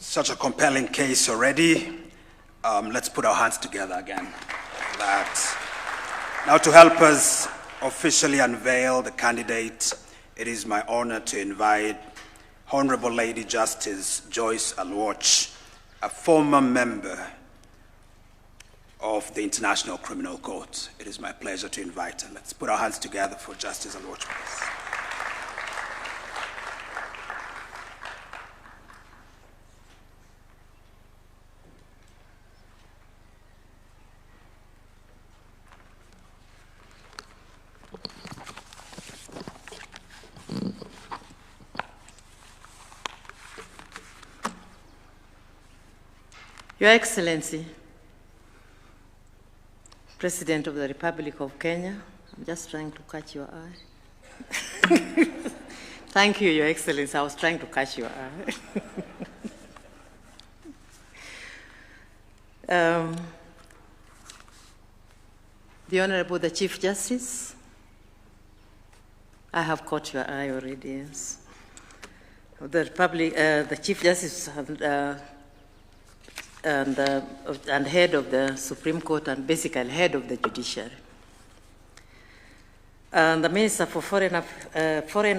Such a compelling case already. Let's put our hands together again for that. Now, to help us officially unveil the candidate, it is my honor to invite Honorable Lady Justice Joyce Alwatch, a former member of the International Criminal Court. It is my pleasure to invite her. Let's put our hands together for Justice Alwatch, please. Your Excellency, President of the Republic of Kenya, I'm just trying to catch your eye. Thank you, Your Excellency. I was trying to catch your eye. The Honorable the Chief Justice, I have caught your eye already, yes. The Republic, the Chief Justice and head of the Supreme Court and basically head of the judiciary. And the Minister for Foreign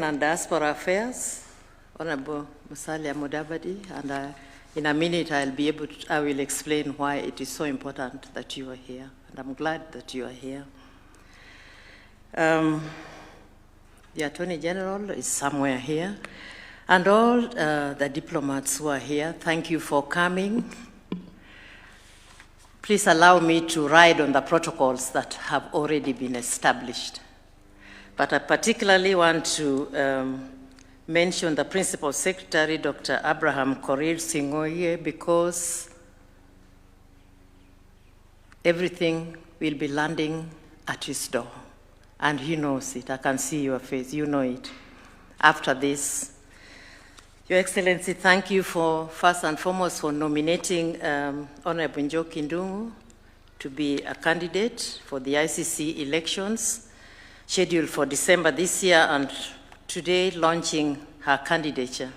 and Diaspora Affairs, Honorable Musalia Mudavadi, and in a minute I will explain why it is so important that you are here, and I'm glad that you are here. The Attorney General is somewhere here, and all the diplomats who are here, thank you for coming. Please allow me to ride on the protocols that have already been established. But I particularly want to mention the Principal Secretary, Dr. Abraham Korir Singoye, because everything will be landing at his door. And he knows it. I can see your face. You know it. After this, Your Excellency, thank you for, first and foremost, for nominating Honorable Njoki Ndungu to be a candidate for the ICC elections scheduled for December this year, and today launching her candidature.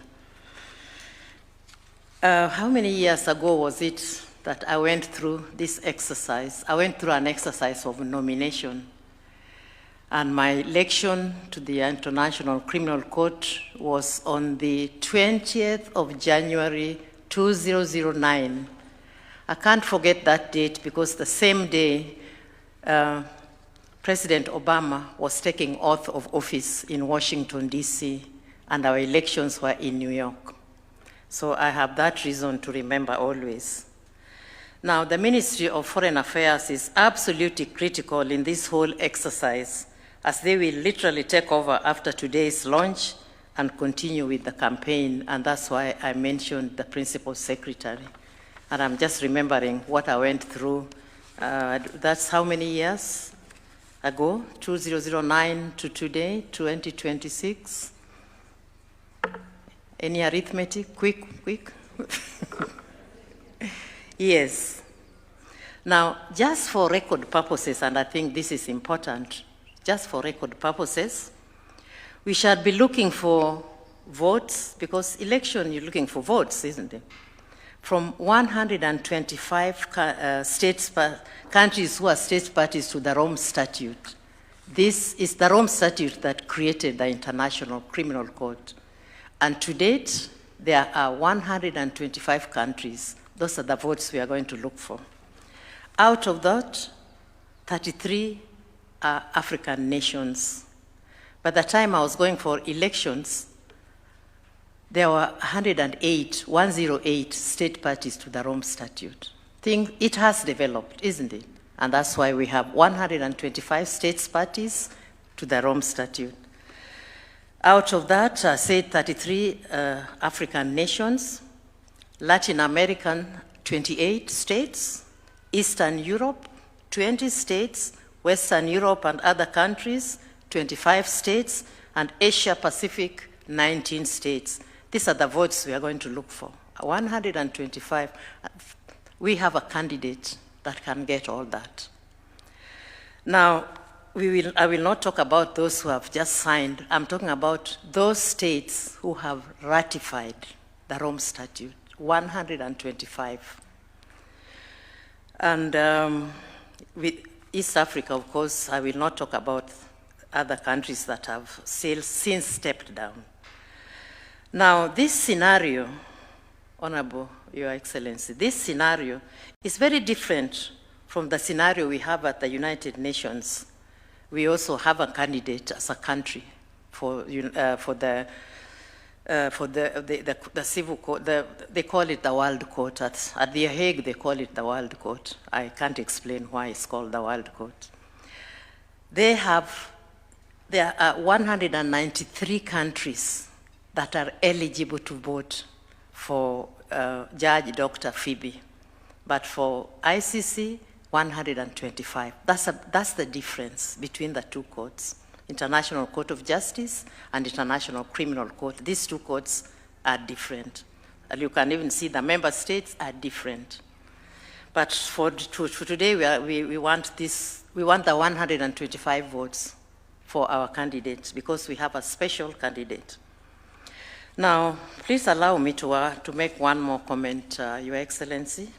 How many years ago was it that I went through this exercise? I went through an exercise of nomination. And my election to the International Criminal Court was on the 20th of January, 2009. I can't forget that date because the same day, President Obama was taking oath of office in Washington, D.C., and our elections were in New York. So I have that reason to remember always. Now, the Ministry of Foreign Affairs is absolutely critical in this whole exercise, as they will literally take over after today's launch and continue with the campaign, and that's why I mentioned the Principal Secretary. And I'm just remembering what I went through. That's how many years ago? 2009 to today, 2026. Any arithmetic? Quick. Yes. Now, just for record purposes, and I think this is important, just for record purposes, we shall be looking for votes, because election, you're looking for votes, isn't it? From 125 countries who are state parties to the Rome Statute. This is the Rome Statute that created the International Criminal Court. And to date, there are 125 countries. Those are the votes we are going to look for. Out of that, 33 are African nations. By the time I was going for elections, there were 108 state parties to the Rome Statute. It has developed, isn't it? And that's why we have 125 state parties to the Rome Statute. Out of that, I said 33 African nations, Latin American, 28 states, Eastern Europe, 20 states, Western Europe and other countries, 25 states, and Asia Pacific, 19 states. These are the votes we are going to look for. 125. We have a candidate that can get all that. Now, I will not talk about those who have just signed. I'm talking about those states who have ratified the Rome Statute. 125. And with East Africa, of course, I will not talk about other countries that have since stepped down. Now, this scenario, Honorable Your Excellency, this scenario is very different from the scenario we have at the United Nations. We also have a candidate as a country for the civil court. They call it the World Court. At The Hague, they call it the World Court. I can't explain why it's called the World Court. There are 193 countries that are eligible to vote for Judge Dr. Phoebe. But for ICC, 125. That's the difference between the two courts, International Court of Justice and International Criminal Court. These two courts are different. And you can even see the member states are different. But for today, we want the 125 votes for our candidates because we have a special candidate. Now, please allow me to make one more comment, Your Excellency.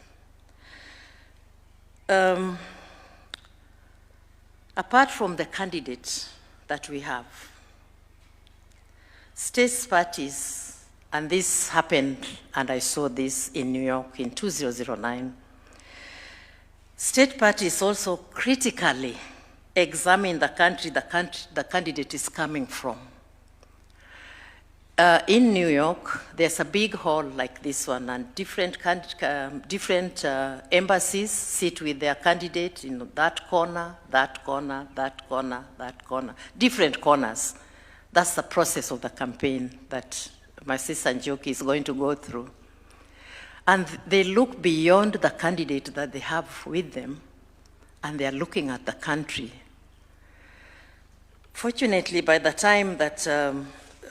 Apart from the candidates that we have, states parties, and this happened, and I saw this in New York in 2009, state parties also critically examine the country the candidate is coming from. In New York, there's a big hall like this one, and different embassies sit with their candidate in that corner, that corner, that corner, that corner, different corners. That's the process of the campaign that my sister Njoki is going to go through. And they look beyond the candidate that they have with them, and they are looking at the country. Fortunately, by the time that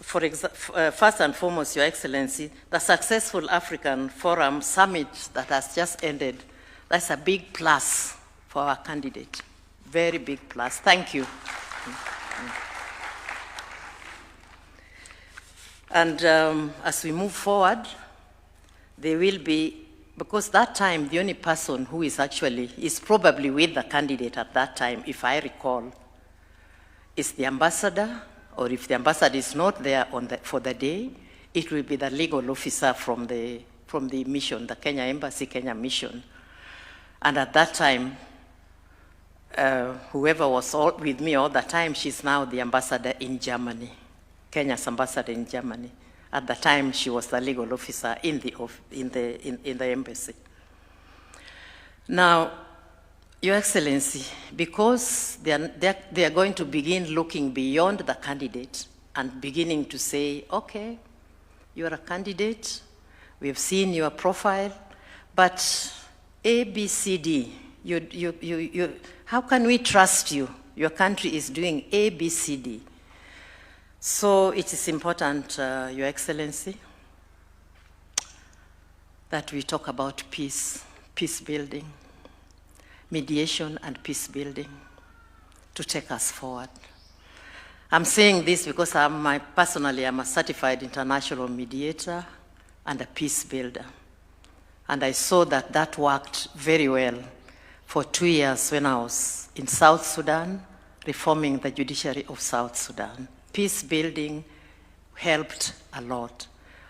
first and foremost, Your Excellency, the successful African Forum Summit that has just ended, that's a big plus for our candidate. Very big plus. Thank you. And as we move forward, there will be, because that time, the only person who is probably with the candidate at that time, if I recall, is the ambassador, or if the ambassador is not there for the day, it will be the legal officer from the mission, the Kenya Embassy, Kenya mission. And at that time, whoever was with me all the time, she's now the ambassador in Germany, Kenya's ambassador in Germany. At the time, she was the legal officer in the embassy. Now, Your Excellency, because they are going to begin looking beyond the candidate and beginning to say, okay, you are a candidate, we have seen your profile, but A, B, C, D, how can we trust you? Your country is doing A, B, C, D. So it is important, Your Excellency, that we talk about peace building, mediation and peace building to take us forward. I'm saying this because personally I'm a certified international mediator and a peace builder. And I saw that worked very well for 2 years when I was in South Sudan, reforming the judiciary of South Sudan. Peace building helped a lot.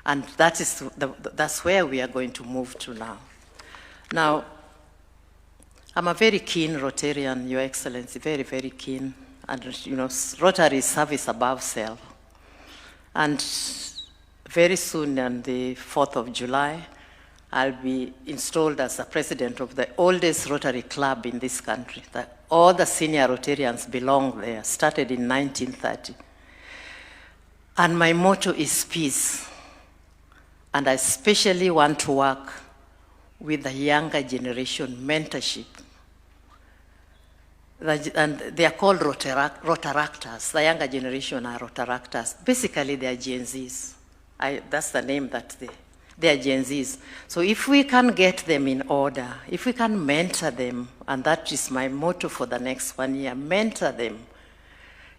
And that's where we are going to move to now. Now, I'm a very keen Rotarian, Your Excellency, very, very keen. And, Rotary is service above self. And very soon, on the 4th of July, I'll be installed as the president of the oldest Rotary club in this country. All the senior Rotarians belong there, started in 1930. And my motto is peace. And I especially want to work with the younger generation mentorship. And they are called Rotaractors. The younger generation are Rotaractors. Basically, they are Gen Zs. That's the name that they are Gen Zs. So if we can get them in order, if we can mentor them, and that is my motto for the next 1 year, mentor them.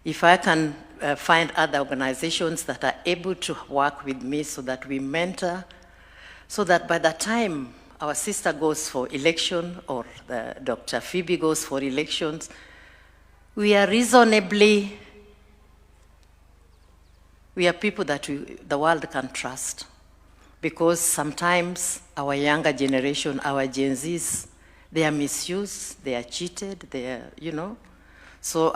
If I can find other organizations that are able to work with me so that we mentor so that by the time our sister goes for election or Dr. Phoebe goes for elections, we are people that the world can trust. Because sometimes our younger generation, our Gen Zs, they are misused, they are cheated, they are, you know. So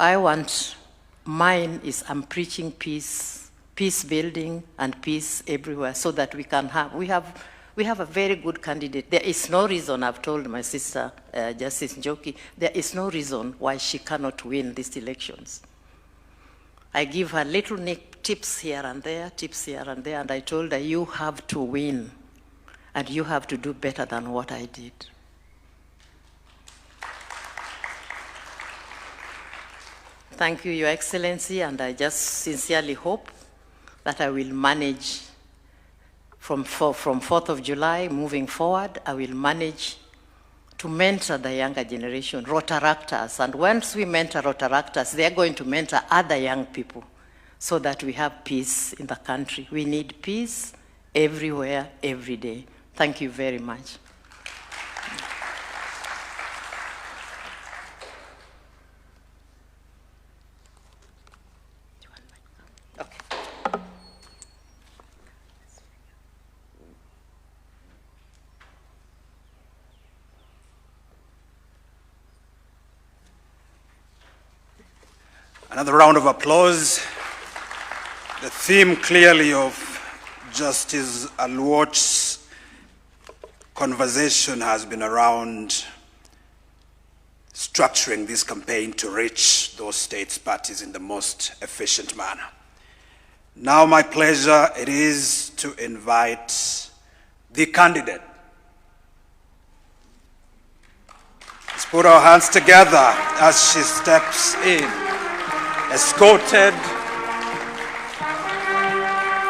mine is I'm preaching peace, peace building and peace everywhere so that we have a very good candidate. There is no reason, I've told my sister, Justice Njoki, there is no reason why she cannot win these elections. I give her little tips here and there, and I told her, you have to win, and you have to do better than what I did. Thank you, Your Excellency, and I just sincerely hope that I will manage from 4th of July moving forward, I will manage to mentor the younger generation, Rotaractors. And once we mentor Rotaractors, they are going to mentor other young people so that we have peace in the country. We need peace everywhere, every day. Thank you very much. Another round of applause. The theme clearly of Justice Aluot's conversation has been around structuring this campaign to reach those states parties in the most efficient manner. Now my pleasure it is to invite the candidate. Let's put our hands together as she steps in, escorted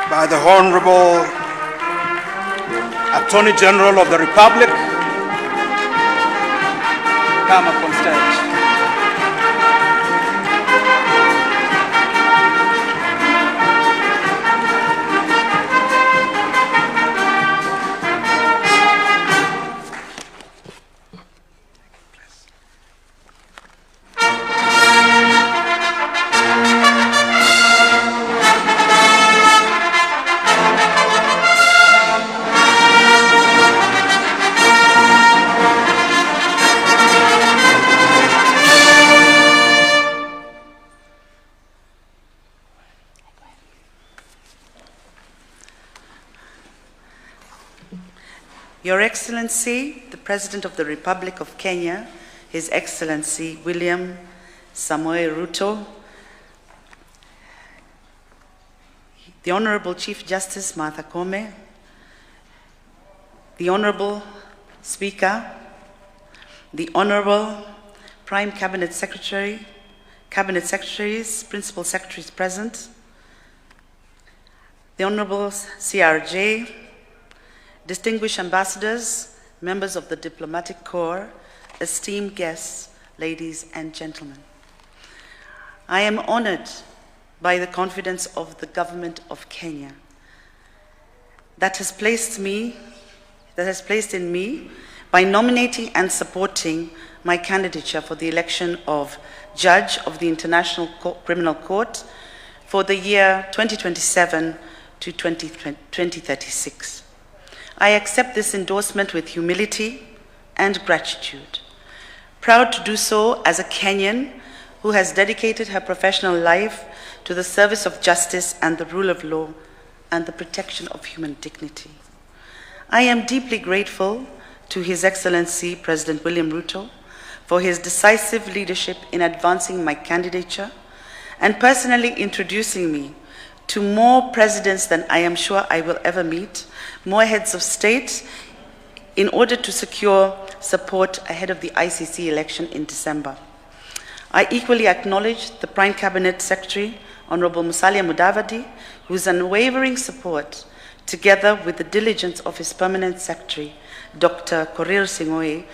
by the Honorable Attorney General of the Republic. Come up on stage. Your Excellency, the President of the Republic of Kenya, His Excellency William Samoei Ruto, the Honorable Chief Justice Martha Koome, the Honorable Speaker, the Honorable Prime Cabinet Secretary, Cabinet Secretaries, Principal Secretaries present, the Honorable CRJ, distinguished ambassadors, members of the diplomatic corps, esteemed guests, ladies and gentlemen. I am honored by the confidence of the government of Kenya that has placed in me by nominating and supporting my candidature for the election of Judge of the International Criminal Court for the year 2027 to 2036. I accept this endorsement with humility and gratitude. Proud to do so as a Kenyan who has dedicated her professional life to the service of justice and the rule of law and the protection of human dignity. I am deeply grateful to His Excellency President William Ruto for his decisive leadership in advancing my candidature and personally introducing me to more presidents than I am sure I will ever meet, more heads of state, in order to secure support ahead of the ICC election in December. I equally acknowledge the Prime Cabinet Secretary, Honorable Musalia Mudavadi, whose unwavering support, together with the diligence of his Permanent Secretary, Dr. Korir Sing'oei,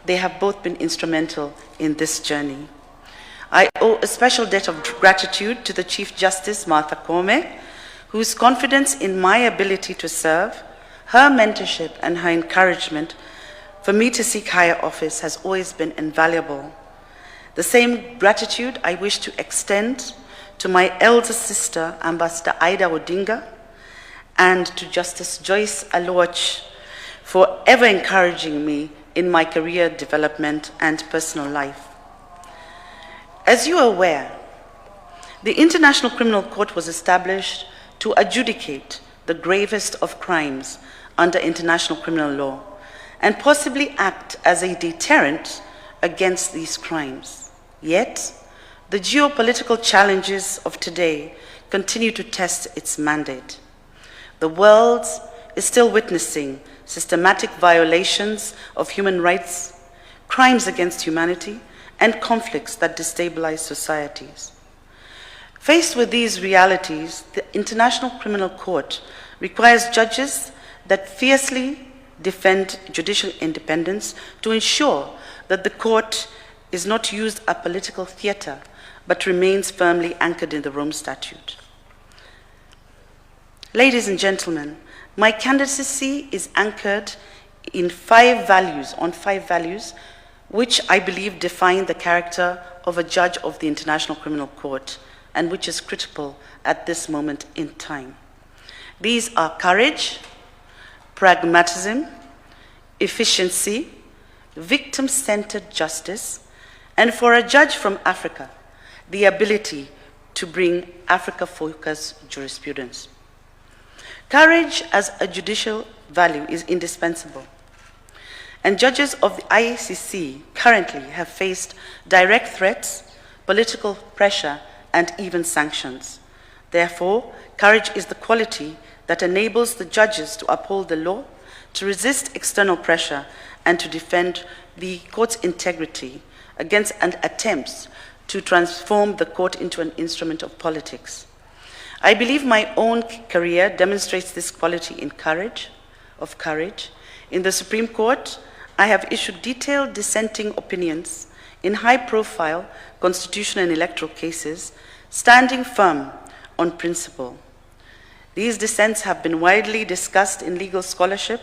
they have both been instrumental in this journey. I owe a special debt of gratitude to the Chief Justice, Martha Koome, whose confidence in my ability to serve, Her mentorship and her encouragement for me to seek higher office has always been invaluable. The same gratitude I wish to extend to my elder sister, Ambassador Ida Odinga, and to Justice Joyce Aloch for ever encouraging me in my career development and personal life. As you are aware, the International Criminal Court was established to adjudicate the gravest of crimes under international criminal law and possibly act as a deterrent against these crimes. Yet, the geopolitical challenges of today continue to test its mandate. The world is still witnessing systematic violations of human rights, crimes against humanity, and conflicts that destabilize societies. Faced with these realities, the International Criminal Court requires judges that fiercely defend judicial independence to ensure that the court is not used as a political theater, but remains firmly anchored in the Rome Statute. Ladies and gentlemen, my candidacy is anchored in five values, which I believe define the character of a judge of the International Criminal Court, and which is critical at this moment in time. These are courage, pragmatism, efficiency, victim-centered justice, and for a judge from Africa, the ability to bring Africa-focused jurisprudence. Courage as a judicial value is indispensable, and judges of the ICC currently have faced direct threats, political pressure, and even sanctions. Therefore, courage is the quality that enables the judges to uphold the law, to resist external pressure, and to defend the court's integrity against attempts to transform the court into an instrument of politics. I believe my own career demonstrates this quality in courage. In the Supreme Court, I have issued detailed dissenting opinions in high-profile constitutional and electoral cases, standing firm on principle. These dissents have been widely discussed in legal scholarship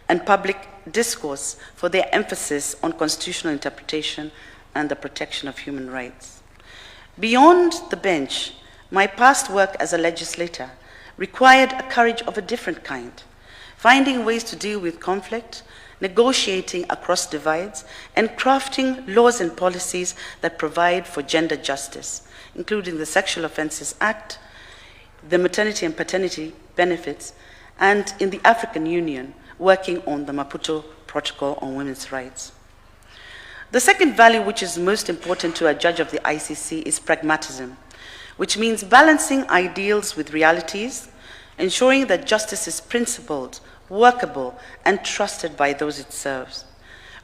and public discourse for their emphasis on constitutional interpretation and the protection of human rights. Beyond the bench, my past work as a legislator required a courage of a different kind, finding ways to deal with conflict, negotiating across divides, and crafting laws and policies that provide for gender justice, including the Sexual Offences Act, the maternity and paternity benefits, and in the African Union, working on the Maputo Protocol on Women's Rights. The second value which is most important to a judge of the ICC is pragmatism, which means balancing ideals with realities, ensuring that justice is principled, workable, and trusted by those it serves.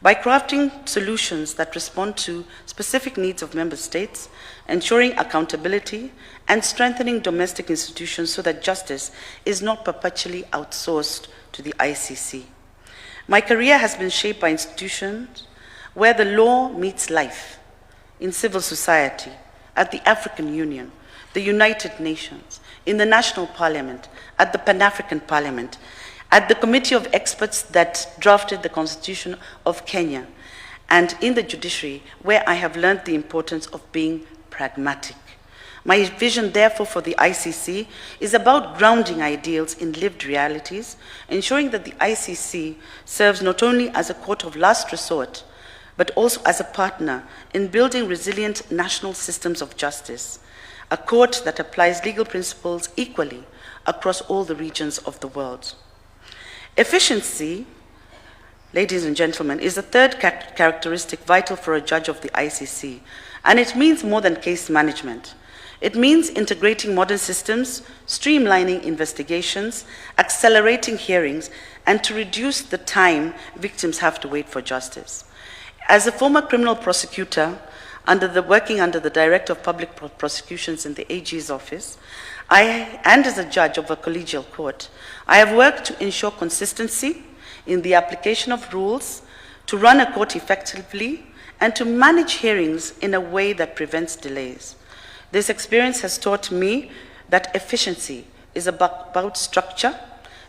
By crafting solutions that respond to specific needs of member states, ensuring accountability, and strengthening domestic institutions so that justice is not perpetually outsourced to the ICC. My career has been shaped by institutions where the law meets life, in civil society, at the African Union, the United Nations, in the National Parliament, at the Pan-African Parliament, at the committee of experts that drafted the Constitution of Kenya, and in the judiciary, where I have learned the importance of being pragmatic. My vision, therefore, for the ICC is about grounding ideals in lived realities, ensuring that the ICC serves not only as a court of last resort, but also as a partner in building resilient national systems of justice, a court that applies legal principles equally across all the regions of the world. Efficiency, ladies and gentlemen, is the third characteristic vital for a judge of the ICC, and it means more than case management. It means integrating modern systems, streamlining investigations, accelerating hearings, and to reduce the time victims have to wait for justice. As a former criminal prosecutor, working under the Director of Public Prosecutions in the AG's office, and as a judge of a collegial court, I have worked to ensure consistency in the application of rules, to run a court effectively, and to manage hearings in a way that prevents delays. This experience has taught me that efficiency is about structure,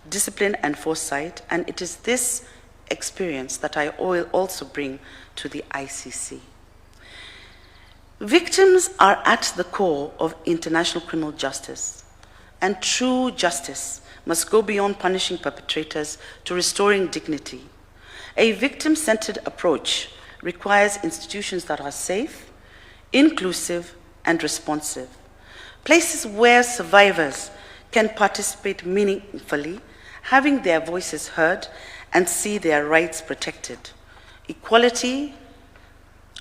discipline, and foresight, and it is this experience that I will also bring to the ICC. Victims are at the core of international criminal justice, and true justice must go beyond punishing perpetrators to restoring dignity. A victim-centered approach requires institutions that are safe, inclusive, and responsive, places where survivors can participate meaningfully, having their voices heard and see their rights protected. Equality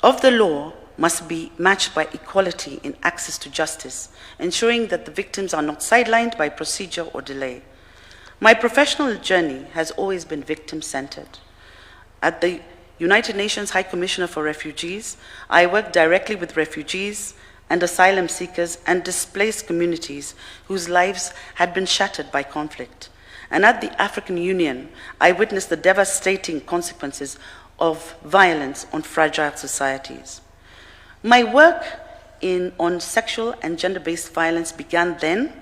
of the law must be matched by equality in access to justice, ensuring that the victims are not sidelined by procedure or delay. My professional journey has always been victim-centered. At the United Nations High Commissioner for Refugees, I work directly with refugees and asylum seekers and displaced communities whose lives had been shattered by conflict. And at the African Union, I witnessed the devastating consequences of violence on fragile societies. My work on sexual and gender-based violence began then,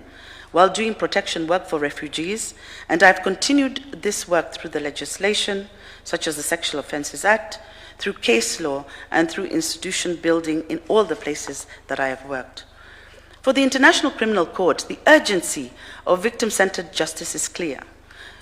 while doing protection work for refugees, and I've continued this work through the legislation, such as the Sexual Offences Act, through case law, and through institution building in all the places that I have worked. For the International Criminal Court, the urgency of victim-centered justice is clear.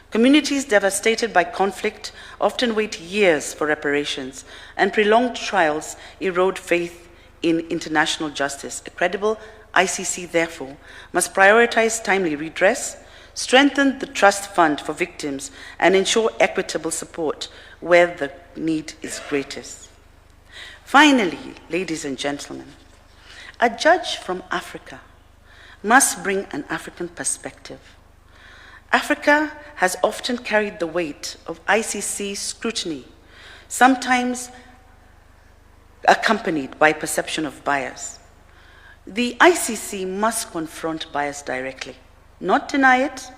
Communities devastated by conflict often wait years for reparations, and prolonged trials erode faith in international justice. A credible ICC, therefore, must prioritize timely redress, strengthen the trust fund for victims, and ensure equitable support where the need is greatest. Finally, ladies and gentlemen, a judge from Africa must bring an African perspective. Africa has often carried the weight of ICC scrutiny, sometimes accompanied by perception of bias. The ICC must confront bias directly, not deny it,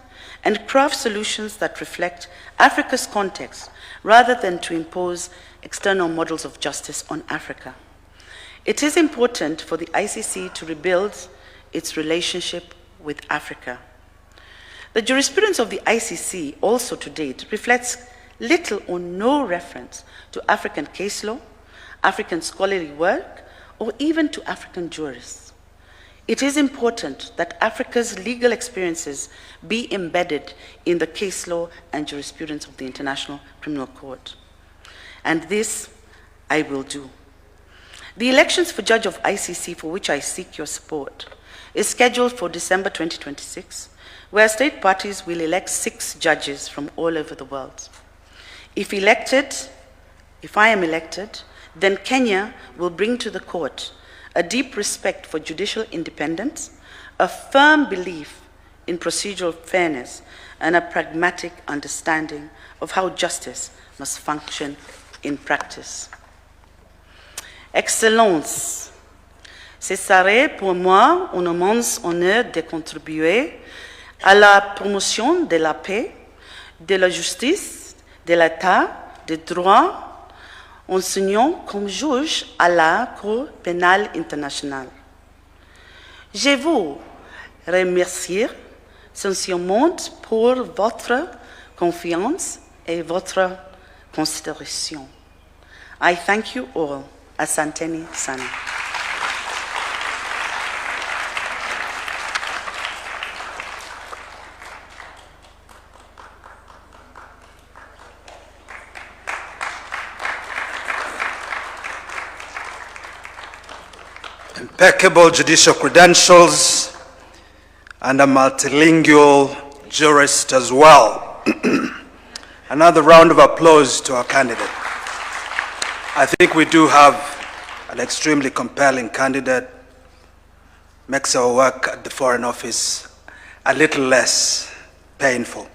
and craft solutions that reflect Africa's context rather than to impose external models of justice on Africa. It is important for the ICC to rebuild its relationship with Africa. The jurisprudence of the ICC also to date reflects little or no reference to African case law, African scholarly work, or even to African jurists. It is important that Africa's legal experiences be embedded in the case law and jurisprudence of the International Criminal Court. And this I will do. The elections for Judge of ICC, for which I seek your support, is scheduled for December 2026, where state parties will elect 6 judges from all over the world. If I am elected, then Kenya will bring to the court a deep respect for judicial independence, a firm belief in procedural fairness, and a pragmatic understanding of how justice must function in practice. Excellences, ce serait pour moi un immense honneur de contribuer à la promotion de la paix, de la justice, de l'état de droit, enseignant comme juge à la Cour pénale internationale. Je vous remercie sincèrement pour votre confiance et votre considération. I thank you all. Asanteni sana. Impeccable judicial credentials and a multilingual jurist as well. Another round of applause to our candidate. I think we do have an extremely compelling candidate. Makes our work at the Foreign Office a little less painful.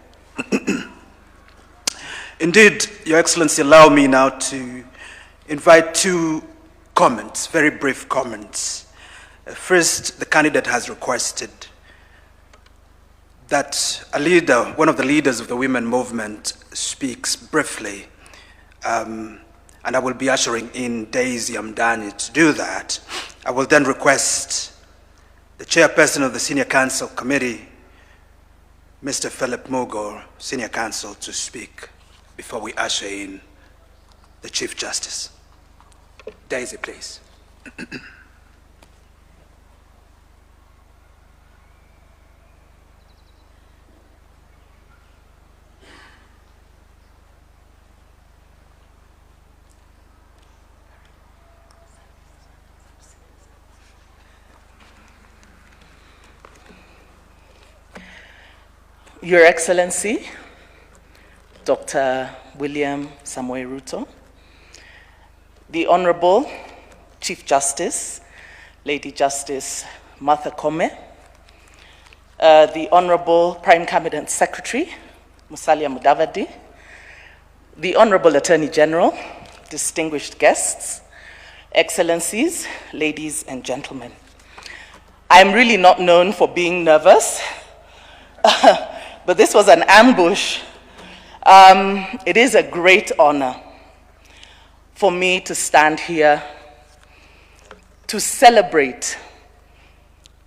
Indeed, Your Excellency, allow me now to invite 2 comments, very brief comments. First, the candidate has requested that a leader, one of the leaders of the women movement, speaks briefly. And I will be ushering in Daisy Amdani to do that. I will then request the chairperson of the Senior Council Committee, Mr. Philip Mugo, Senior Counsel, to speak before we usher in the Chief Justice. Daisy, please. Your Excellency, Dr. William Samoei Ruto, the Honorable Chief Justice, Lady Justice Martha Koome, the Honorable Prime Cabinet Secretary, Musalia Mudavadi, the Honorable Attorney General, distinguished guests, Excellencies, ladies and gentlemen. I am really not known for being nervous, but this was an ambush. It is a great honor for me to stand here to celebrate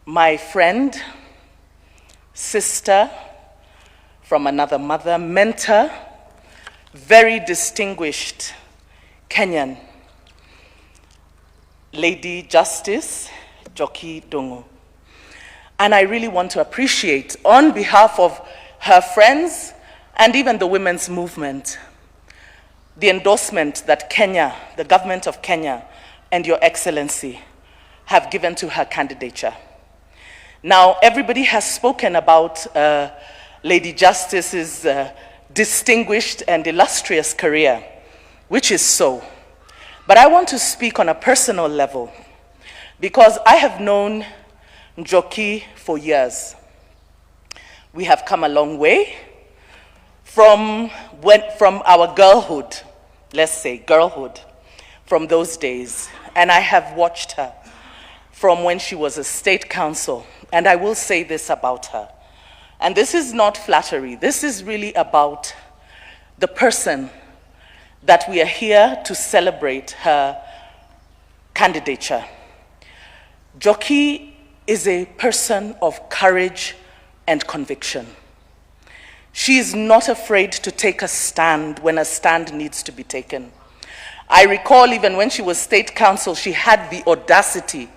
my friend, sister from another mother, mentor, very distinguished Kenyan, Lady Justice Njoki Ndungu. And I really want to appreciate, on behalf of her friends and even the women's movement, the endorsement that Kenya, the government of Kenya, and Your Excellency have given to her candidature. Now, everybody has spoken about Lady Justice's distinguished and illustrious career, which is so. But I want to speak on a personal level, because I have known Njoki for years. We have come a long way from our girlhood, let's say girlhood, from those days. And I have watched her from when she was a state council. And I will say this about her. And this is not flattery. This is really about the person that we are here to celebrate her candidature. Njoki is a person of courage and conviction. She is not afraid to take a stand when a stand needs to be taken. I recall even when she was state council, she had the audacity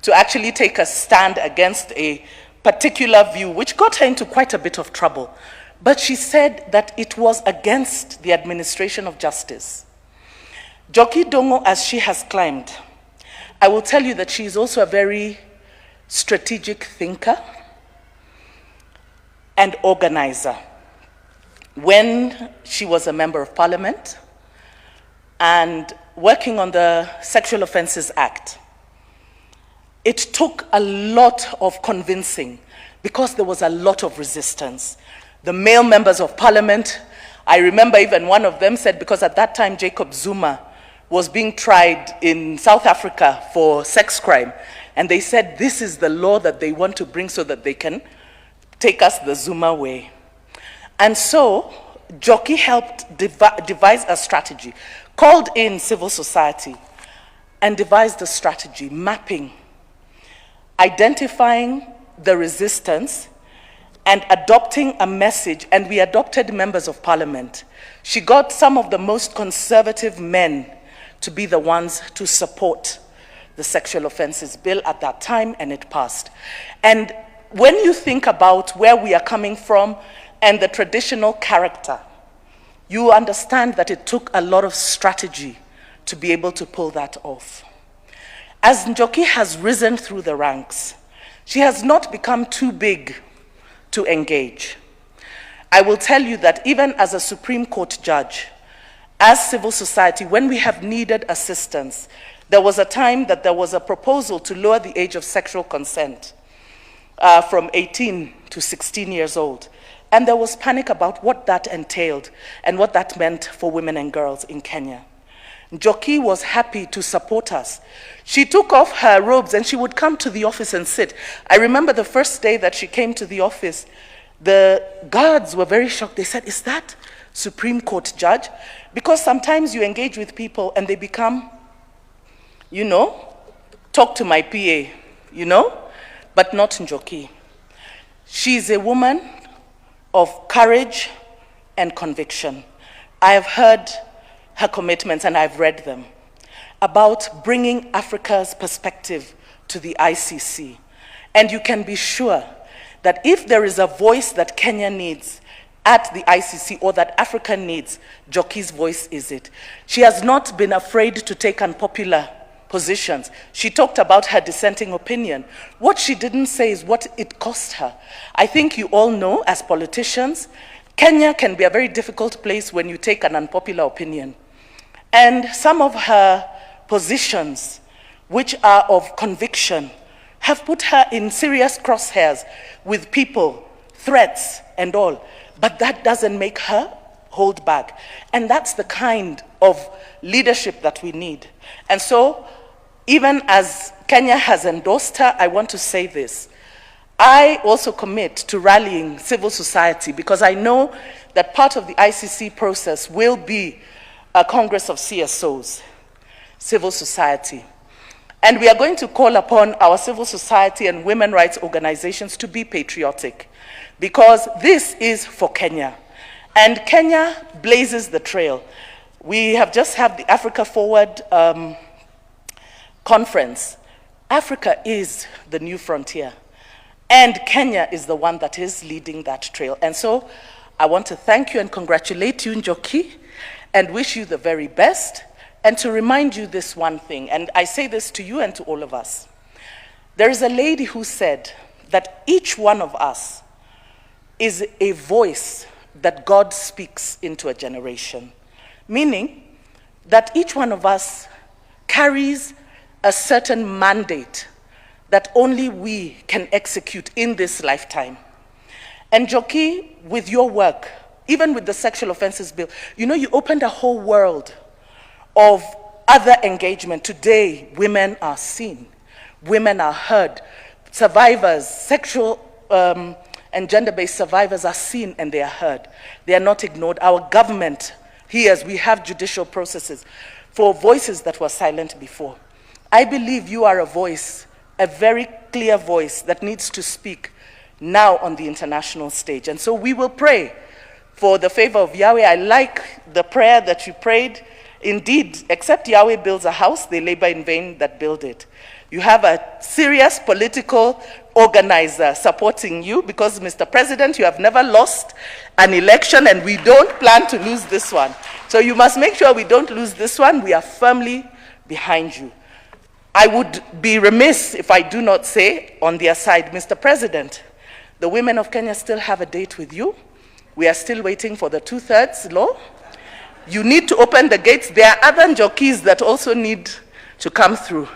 to actually take a stand against a particular view, which got her into quite a bit of trouble. But she said that it was against the administration of justice. Njoki Ndungu, as she has climbed, I will tell you that she is also a very strategic thinker and organizer. When she was a member of parliament and working on the Sexual Offences Act, it took a lot of convincing because there was a lot of resistance. The male members of parliament, I remember even one of them said, because at that time Jacob Zuma was being tried in South Africa for sex crime, and they said this is the law that they want to bring so that they can take us the Zuma way. And so Njoki helped devise a strategy, called in civil society, and devised a strategy, mapping, identifying the resistance, and adopting a message. And we adopted members of parliament. She got some of the most conservative men to be the ones to support the sexual offences bill at that time, and it passed. And when you think about where we are coming from and the traditional character, you understand that it took a lot of strategy to be able to pull that off. As Njoki has risen through the ranks, she has not become too big to engage. I will tell you that even as a Supreme Court judge, as civil society, when we have needed assistance, there was a time that there was a proposal to lower the age of sexual consent from 18 to 16 years old. And there was panic about what that entailed and what that meant for women and girls in Kenya. Njoki was happy to support us. She took off her robes and she would come to the office and sit. I remember the first day that she came to the office, the guards were very shocked. They said, "Is that Supreme Court judge?" Because sometimes you engage with people and they become, you know, talk to my PA, you know, but not Njoki. She's a woman of courage and conviction. I have heard her commitments and I've read them about bringing Africa's perspective to the ICC. And you can be sure that if there is a voice that Kenya needs at the ICC or that Africa needs, Njoki's voice is it. She has not been afraid to take unpopular positions. She talked about her dissenting opinion. What she didn't say is what it cost her. I think you all know, as politicians, Kenya can be a very difficult place when you take an unpopular opinion. And some of her positions, which are of conviction, have put her in serious crosshairs with people, threats and all. But that doesn't make her hold back. And that's the kind of leadership that we need. And so, even as Kenya has endorsed her, I want to say this. I also commit to rallying civil society because I know that part of the ICC process will be a Congress of CSOs, civil society. And we are going to call upon our civil society and women rights organizations to be patriotic because this is for Kenya. And Kenya blazes the trail. We have just had the Africa Forward conference. Africa is the new frontier. And Kenya is the one that is leading that trail. And so I want to thank you and congratulate you, Njoki, and wish you the very best. And to remind you this one thing, and I say this to you and to all of us. There is a lady who said that each one of us is a voice that God speaks into a generation. Meaning that each one of us carries a certain mandate that only we can execute in this lifetime. And Njoki, with your work, even with the sexual offenses bill, you know, you opened a whole world of other engagement. Today, women are seen, women are heard. Survivors, sexual and gender-based survivors are seen and they are heard. They are not ignored. Our government hears, we have judicial processes for voices that were silent before. I believe you are a voice, a very clear voice that needs to speak now on the international stage. And so we will pray for the favor of Yahweh. I like the prayer that you prayed. Indeed, except Yahweh builds a house, they labor in vain that build it. You have a serious political organizer supporting you because, Mr. President, you have never lost an election and we don't plan to lose this one. So you must make sure we don't lose this one. We are firmly behind you. I would be remiss if I do not say on their side, Mr. President, the women of Kenya still have a date with you. We are still waiting for the 2/3 law. You need to open the gates. There are other Njokis that also need to come through.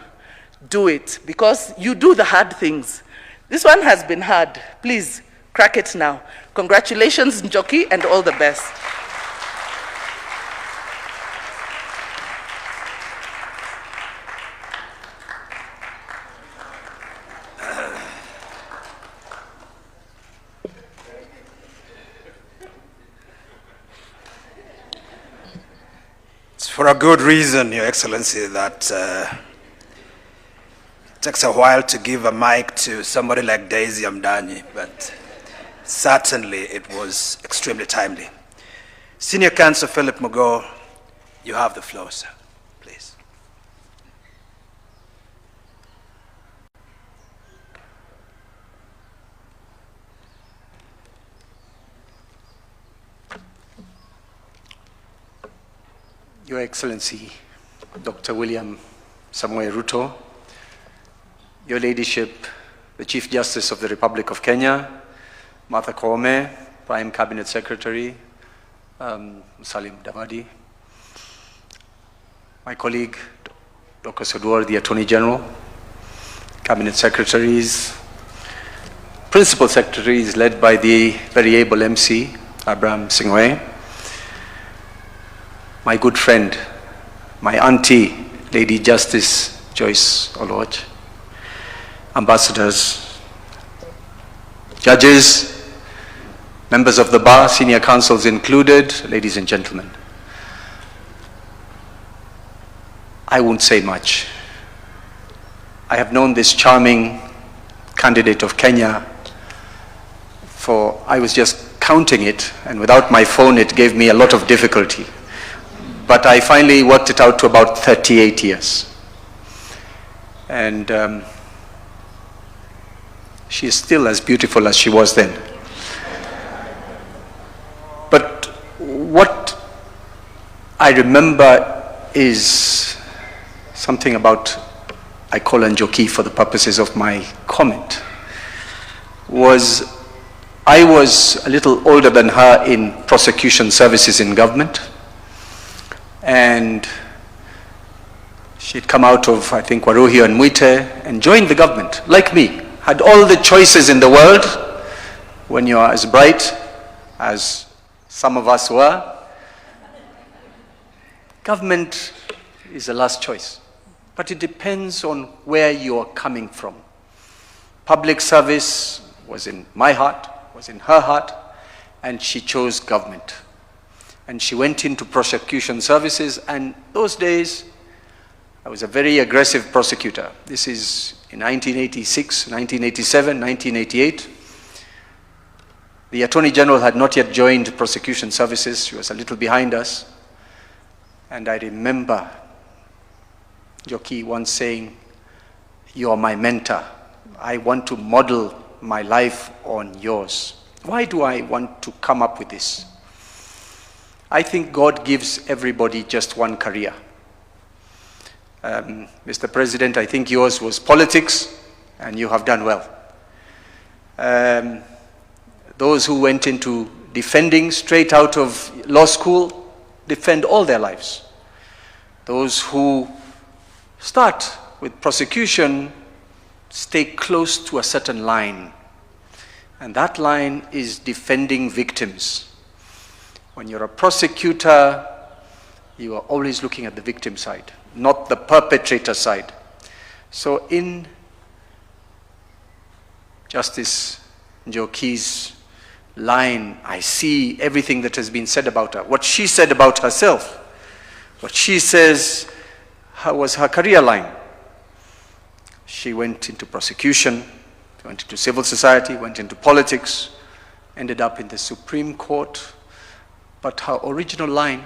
Do it, because you do the hard things. This one has been hard. Please, crack it now. Congratulations, Njoki, and all the best. It's for a good reason, Your Excellency, that it takes a while to give a mic to somebody like Daisy Amdani, but certainly it was extremely timely. Senior Counsel Philip Mugo, you have the floor, sir, please. Your Excellency, Dr. William Samoei Ruto, Your Ladyship, the Chief Justice of the Republic of Kenya, Martha Koome, Prime Cabinet Secretary, Salim Davadi, my colleague, Dr. Sodwar, the Attorney General, Cabinet Secretaries, Principal Secretaries led by the very able MC, Abraham Singwe, my good friend, my auntie, Lady Justice Joyce Oloch, ambassadors, judges, members of the bar, senior counsels included, ladies and gentlemen. I won't say much. I have known this charming candidate of Kenya for, I was just counting it, and without my phone it gave me a lot of difficulty. But I finally worked it out to about 38 years. And she is still as beautiful as she was then. But what I remember is something about, I call her njoki for the purposes of my comment, I was a little older than her in prosecution services in government. And she'd come out of, I think, Waruhio and Muite and joined the government, like me. Had all the choices in the world when you are as bright as some of us were. Government is the last choice, but it depends on where you are coming from. Public service was in my heart, was in her heart, and she chose government. And she went into prosecution services, and those days, I was a very aggressive prosecutor. This is in 1986, 1987, 1988. The Attorney General had not yet joined prosecution services. She was a little behind us. And I remember Njoki once saying, "You are my mentor. I want to model my life on yours." Why do I want to come up with this? I think God gives everybody just one career. Mr. President, I think yours was politics, and you have done well. Those who went into defending straight out of law school defend all their lives. Those who start with prosecution stay close to a certain line, and that line is defending victims. When you're a prosecutor, you are always looking at the victim side, not the perpetrator side. So in Justice Njoki's line, I see everything that has been said about her. What she said about herself, what she says was her career line. She went into prosecution, went into civil society, went into politics, ended up in the Supreme Court, but her original line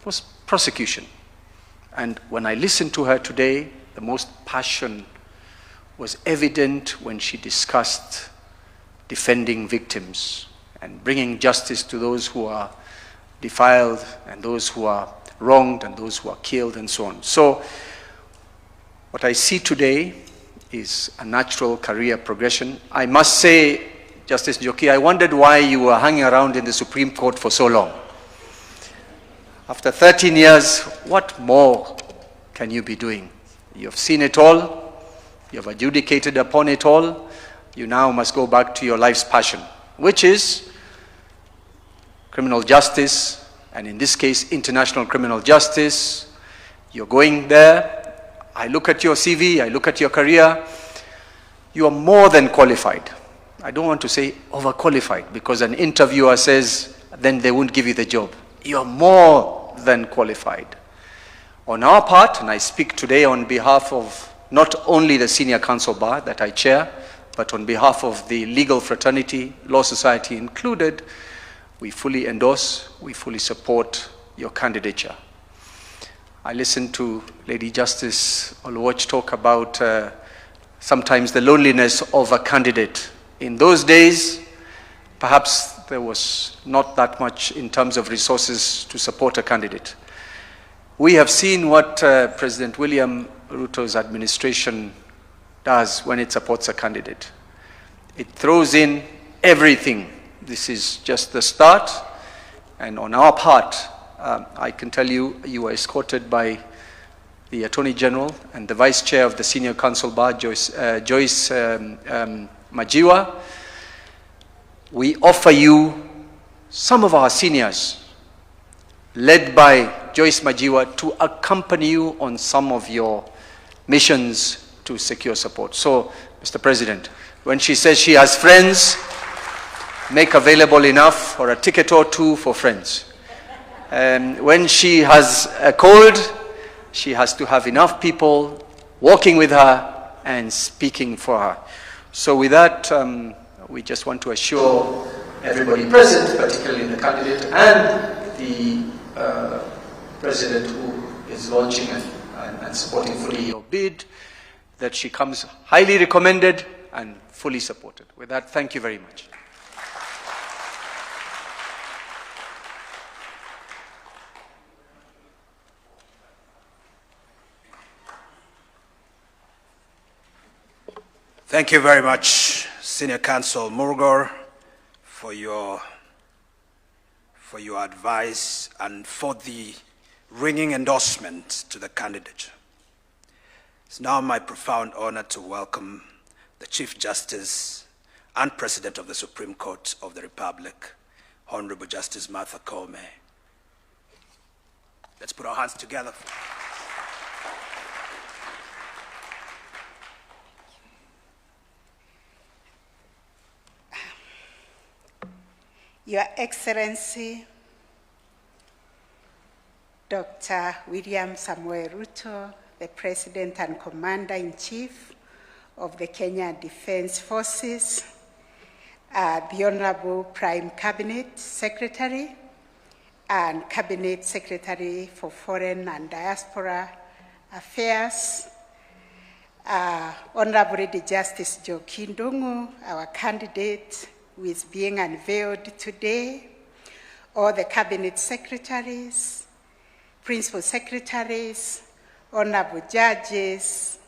was prosecution. And when I listened to her today, the most passion was evident when she discussed defending victims and bringing justice to those who are defiled and those who are wronged and those who are killed and so on. So what I see today is a natural career progression. I must say, Justice Njoki, I wondered why you were hanging around in the Supreme Court for so long. After 13 years, what more can you be doing? You've seen it all. You've adjudicated upon it all. You now must go back to your life's passion, which is criminal justice, and in this case, international criminal justice. You're going there. I look at your CV, I look at your career. You are more than qualified. I don't want to say overqualified, because an interviewer says, then they won't give you the job. You are more than qualified. On our part, and I speak today on behalf of not only the Senior Counsel Bar that I chair, but on behalf of the legal fraternity, Law Society included, we fully endorse, we fully support your candidature. I listened to Lady Justice Oluoch talk about sometimes the loneliness of a candidate. In those days, perhaps there was not that much in terms of resources to support a candidate. We have seen what President William Ruto's administration does when it supports a candidate. It throws in everything. This is just the start, and on our part, I can tell you, you were escorted by the Attorney General and the Vice Chair of the Senior Counsel Bar, Joyce Majiwa. We offer you some of our seniors, led by Joyce Majiwa, to accompany you on some of your missions to secure support. So, Mr. President, when she says she has friends, make available enough for a ticket or two for friends. When she has a cold, she has to have enough people walking with her and speaking for her. So with that, we just want to assure everybody present, particularly the candidate and the president who is launching and supporting fully your bid, that she comes highly recommended and fully supported. With that, thank you very much. Thank you very much, Senior Counsel Murgor, for your advice and for the ringing endorsement to the candidate. It's now my profound honor to welcome the Chief Justice and President of the Supreme Court of the Republic, Honorable Justice Martha Koome. Let's put our hands together. Your Excellency, Dr. William Samoei Ruto, the President and Commander-in-Chief of the Kenya Defense Forces, the Honorable Prime Cabinet Secretary and Cabinet Secretary for Foreign and Diaspora Affairs, Honorable Lady Justice njoki Ndungu, our candidate who is being unveiled today, all the Cabinet Secretaries, Principal Secretaries, Honorable Judges,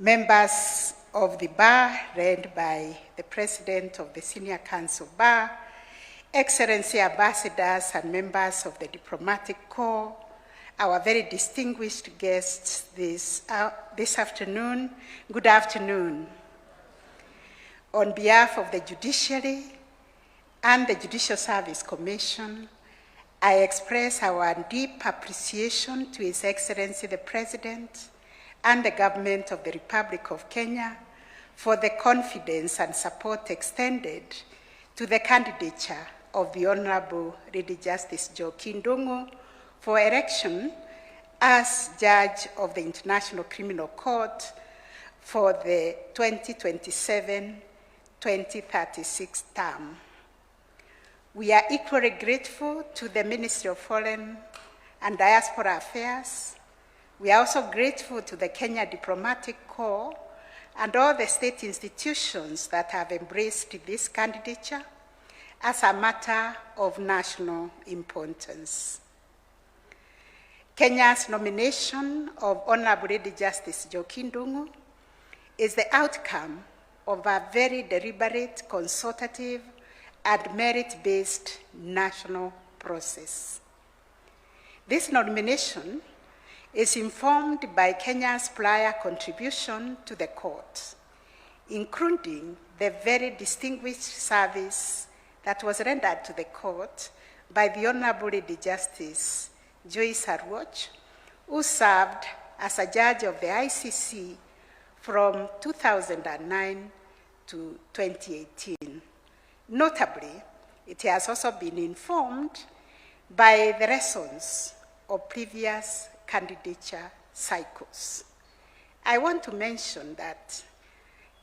members of the Bar, led by the President of the Senior Council Bar, Excellency Ambassadors and members of the Diplomatic Corps, our very distinguished guests this afternoon, good afternoon. On behalf of the Judiciary and the Judicial Service Commission, I express our deep appreciation to His Excellency the President and the Government of the Republic of Kenya for the confidence and support extended to the candidature of the Honorable Lady Justice njoki Ndungu for election as Judge of the International Criminal Court for the 2027-2036 term. We are equally grateful to the Ministry of Foreign and Diaspora Affairs. We are also grateful to the Kenya Diplomatic Corps and all the state institutions that have embraced this candidature as a matter of national importance. Kenya's nomination of Honorable Lady Justice njoki Ndungu is the outcome of a very deliberate, consultative, and merit-based national process. This nomination is informed by Kenya's prior contribution to the court, including the very distinguished service that was rendered to the court by the Honorable Lady Justice Joyce Arwoch, who served as a judge of the ICC from 2009 to 2018. Notably, it has also been informed by the lessons of previous candidature cycles. I want to mention that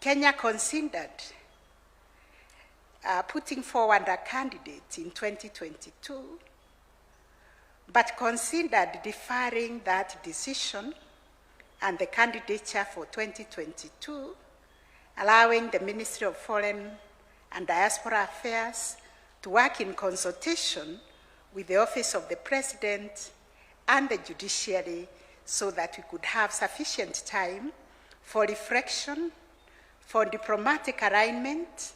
Kenya considered putting forward a candidate in 2022, but considered deferring that decision and the candidature for 2022, allowing the Ministry of Foreign and Diaspora Affairs to work in consultation with the Office of the President and the Judiciary so that we could have sufficient time for reflection, for diplomatic alignment,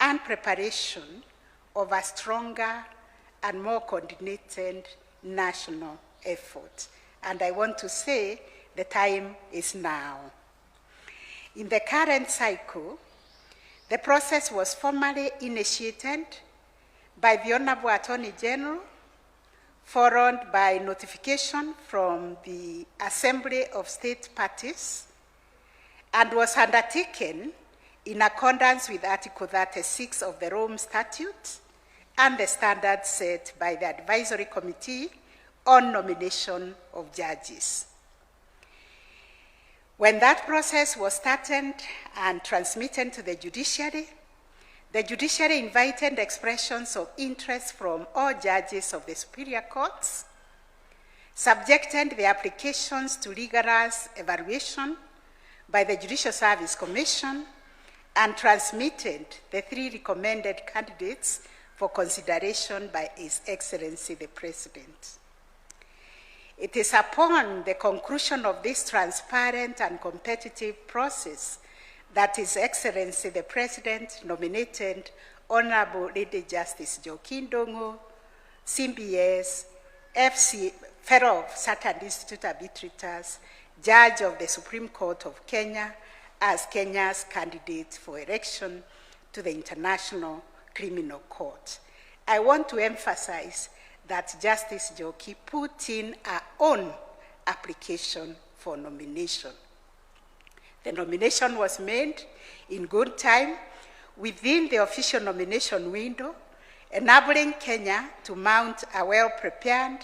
and preparation of a stronger and more coordinated national effort. And I want to say the time is now. In the current cycle, the process was formally initiated by the Honorable Attorney General, followed by notification from the Assembly of State Parties, and was undertaken in accordance with Article 36 of the Rome Statute and the standards set by the Advisory Committee on Nomination of Judges. When that process was started and transmitted to the Judiciary, The judiciary invited expressions of interest from all judges of the superior courts, subjected the applications to rigorous evaluation by the Judicial Service Commission, and transmitted the 3 recommended candidates for consideration by His Excellency the President. It is upon the conclusion of this transparent and competitive process that His Excellency the President nominated Honorable Lady Justice njoki Ndungu, CBS, FC, Fellow of Saturn Institute Arbitrators, Judge of the Supreme Court of Kenya, as Kenya's candidate for election to the International Criminal Court. I want to emphasize that Justice njoki put in her own application for nomination. The nomination was made in good time within the official nomination window, enabling Kenya to mount a well-prepared,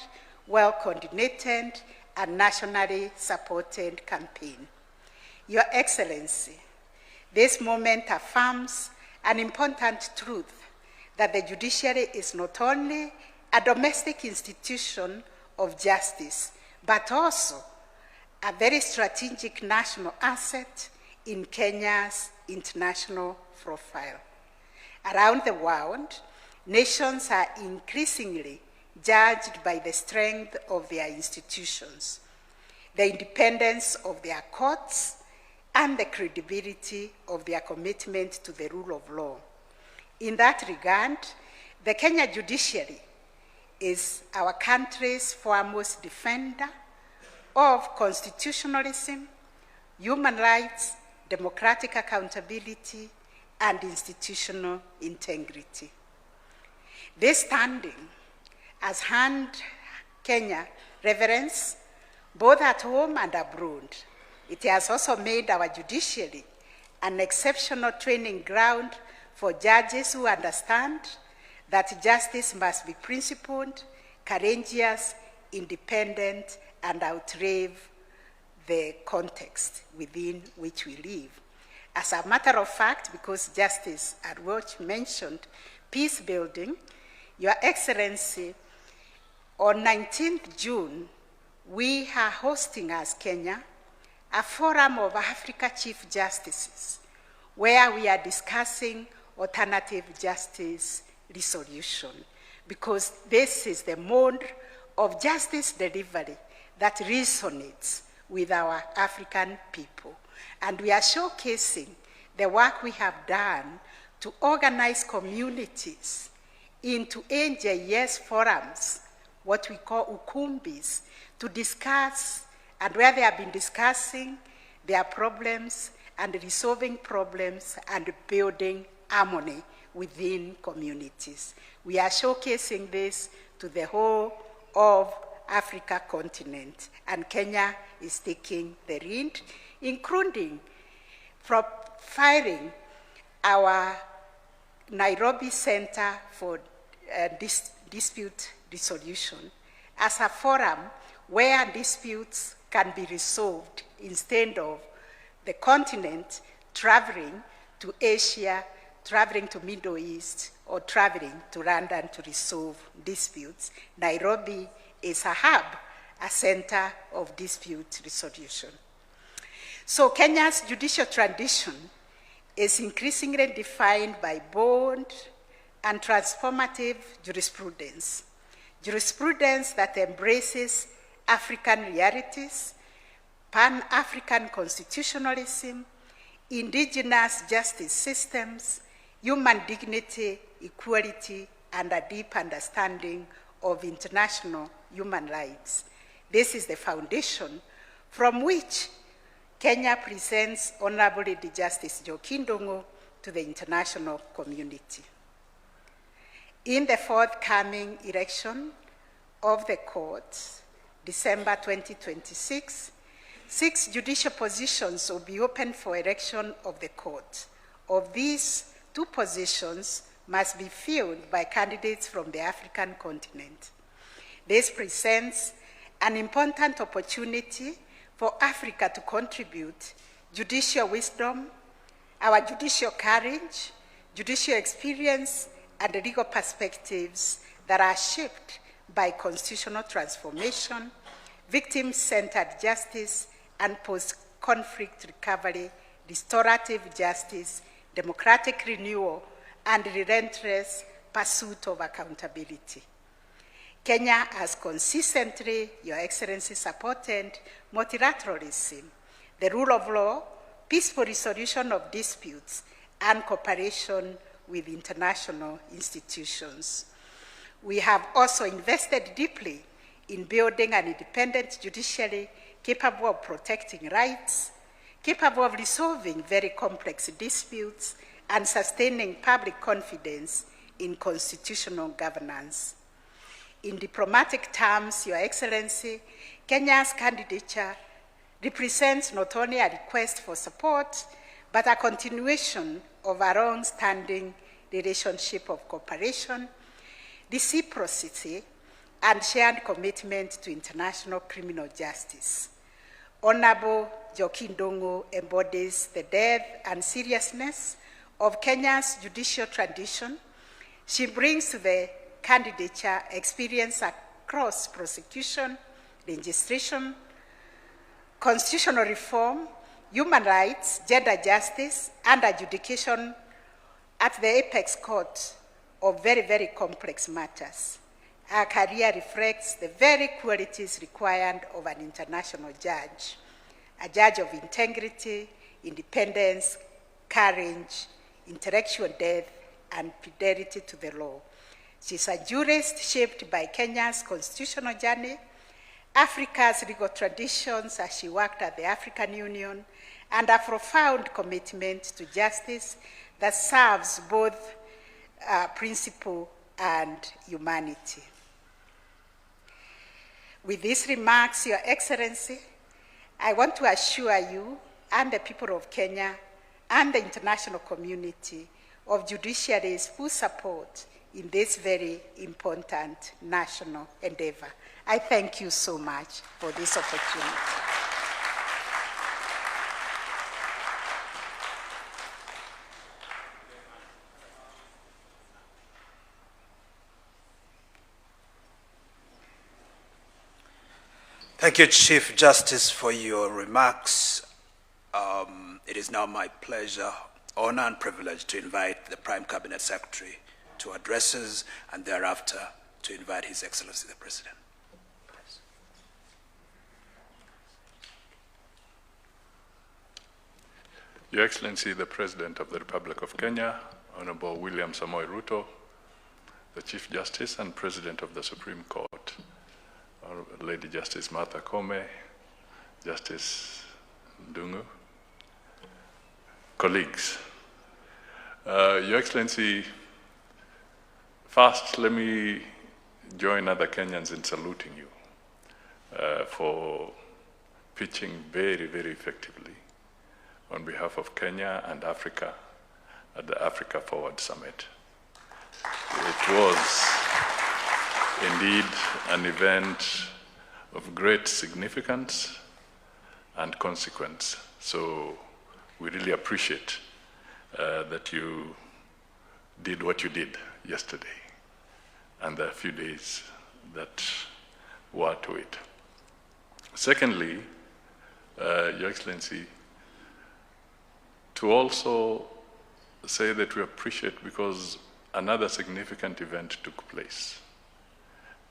well-coordinated, and nationally supported campaign. Your Excellency, this moment affirms an important truth that the judiciary is not only a domestic institution of justice, but also a very strategic national asset in Kenya's international profile. Around the world, nations are increasingly judged by the strength of their institutions, the independence of their courts, and the credibility of their commitment to the rule of law. In that regard, the Kenya judiciary is our country's foremost defender of constitutionalism, human rights, democratic accountability, and institutional integrity. This standing has earned Kenya reverence both at home and abroad. It has also made our judiciary an exceptional training ground for judges who understand that justice must be principled, courageous, independent, and outlive the context within which we live. As a matter of fact, because Justice Arwoch mentioned peace building, Your Excellency, on 19th June, we are hosting as Kenya a forum of Africa Chief Justices, where we are discussing alternative justice resolution, because this is the mode of justice delivery that resonates with our African people. And we are showcasing the work we have done to organize communities into NJS forums, what we call ukumbis, to discuss, and where they have been discussing their problems and resolving problems and building harmony within communities. We are showcasing this to the whole of Africa continent, and Kenya is taking the lead, including profiling our Nairobi Center for Dispute Resolution as a forum where disputes can be resolved instead of the continent traveling to Asia, traveling to Middle East, or traveling to London to resolve disputes. Nairobi is a hub, a center of dispute resolution. So Kenya's judicial tradition is increasingly defined by bold and transformative jurisprudence. Jurisprudence that embraces African realities, Pan-African constitutionalism, indigenous justice systems, human dignity, equality, and a deep understanding of international human rights. This is the foundation from which Kenya presents Honorable Lady Justice njoki Ndungu to the international community. In the forthcoming election of the courts, December 2026, 6 judicial positions will be open for election of the court. Of these, 2 positions must be filled by candidates from the African continent. This presents an important opportunity for Africa to contribute judicial wisdom, our judicial courage, judicial experience, and legal perspectives that are shaped by constitutional transformation, victim-centered justice, and post-conflict recovery, restorative justice, democratic renewal, and relentless pursuit of accountability. Kenya has consistently, Your Excellency, supported multilateralism, the rule of law, peaceful resolution of disputes, and cooperation with international institutions. We have also invested deeply in building an independent judiciary capable of protecting rights, capable of resolving very complex disputes, and sustaining public confidence in constitutional governance. In diplomatic terms, Your Excellency, Kenya's candidature represents not only a request for support, but a continuation of a long-standing relationship of cooperation, reciprocity, and shared commitment to international criminal justice. Honorable Njoki Ndungu embodies the depth and seriousness of Kenya's judicial tradition. She brings to the candidature experience across prosecution, legislation, constitutional reform, human rights, gender justice, and adjudication at the apex court of very, very complex matters. Her career reflects the very qualities required of an international judge, a judge of integrity, independence, courage, intellectual depth, and fidelity to the law. She's a jurist shaped by Kenya's constitutional journey, Africa's legal traditions as she worked at the African Union, and a profound commitment to justice that serves both principle and humanity. With these remarks, Your Excellency, I want to assure you and the people of Kenya and the international community of judiciary's full support in this very important national endeavor. I thank you so much for this opportunity. Thank you, Chief Justice, for your remarks. It is now my pleasure, honor, and privilege to invite the Prime Cabinet Secretary to address us, and thereafter to invite His Excellency the President. Your Excellency, the President of the Republic of Kenya, Honorable William Ruto, the Chief Justice and President of the Supreme Court, Lady Justice Martha Koome, Justice Ndungu, colleagues. Your Excellency, first let me join other Kenyans in saluting you for pitching very, very effectively on behalf of Kenya and Africa at the Africa Forward Summit. It was indeed an event of great significance and consequence. So we really appreciate that you did what you did yesterday and the few days that were to it. Secondly, Your Excellency, to also say that we appreciate because another significant event took place.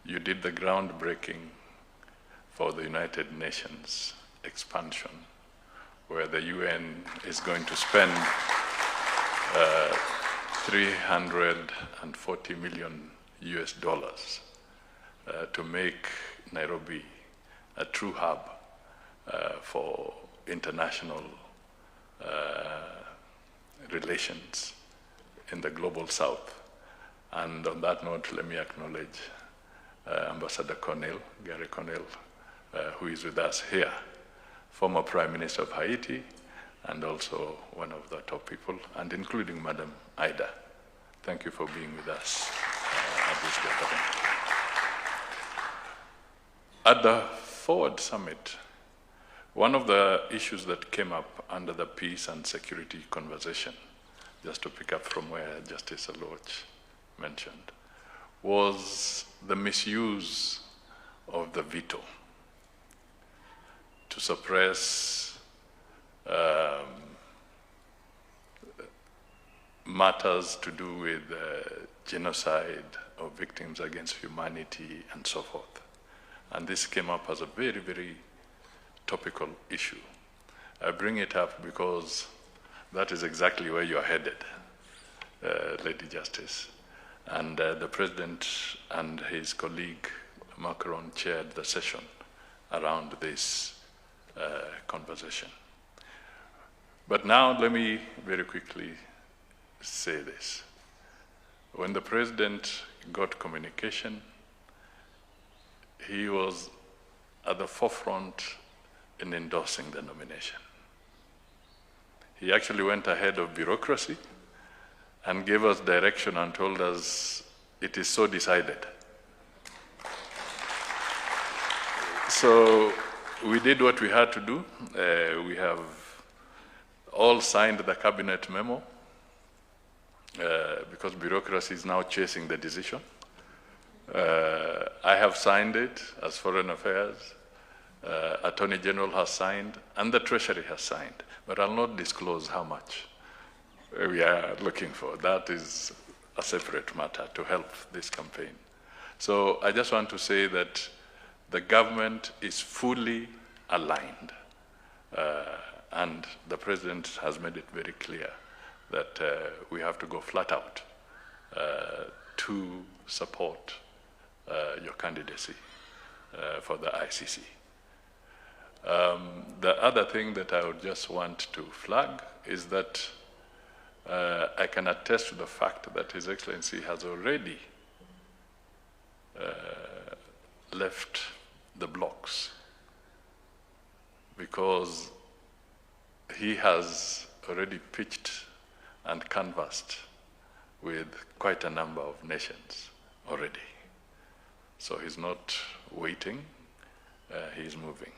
You did the groundbreaking for the United Nations expansion, where the UN is going to spend $340 million to make Nairobi a true hub for international relations in the global south. And on that note, let me acknowledge Ambassador Gary Cornell, who is with us here, former Prime Minister of Haiti, and also one of the top people, and including Madam Ida. Thank you for being with us at this gathering. At the Forward Summit, one of the issues that came up under the peace and security conversation just to pick up from where Justice Aloch mentioned, was the misuse of the veto to suppress matters to do with genocide or victims against humanity and so forth. And this came up as a very, very topical issue. I bring it up because that is exactly where you're headed, Lady Justice. And the President and his colleague Macron chaired the session around this conversation. But now let me very quickly say this. When the President got communication, he was at the forefront in endorsing the nomination. He actually went ahead of bureaucracy and gave us direction and told us it is so decided. So we did what we had to do. We have all signed the cabinet memo because bureaucracy is now chasing the decision. I have signed it as Foreign Affairs. Attorney General has signed, and the Treasury has signed. But I'll not disclose how much we are looking for. That is a separate matter to help this campaign. So I just want to say that the government is fully aligned, and the President has made it very clear that we have to go flat out to support your candidacy for the ICC. The other thing that I would just want to flag is that I can attest to the fact that His Excellency has already left the blocks, because he has already pitched and canvassed with quite a number of nations already. So he's not waiting, he's moving.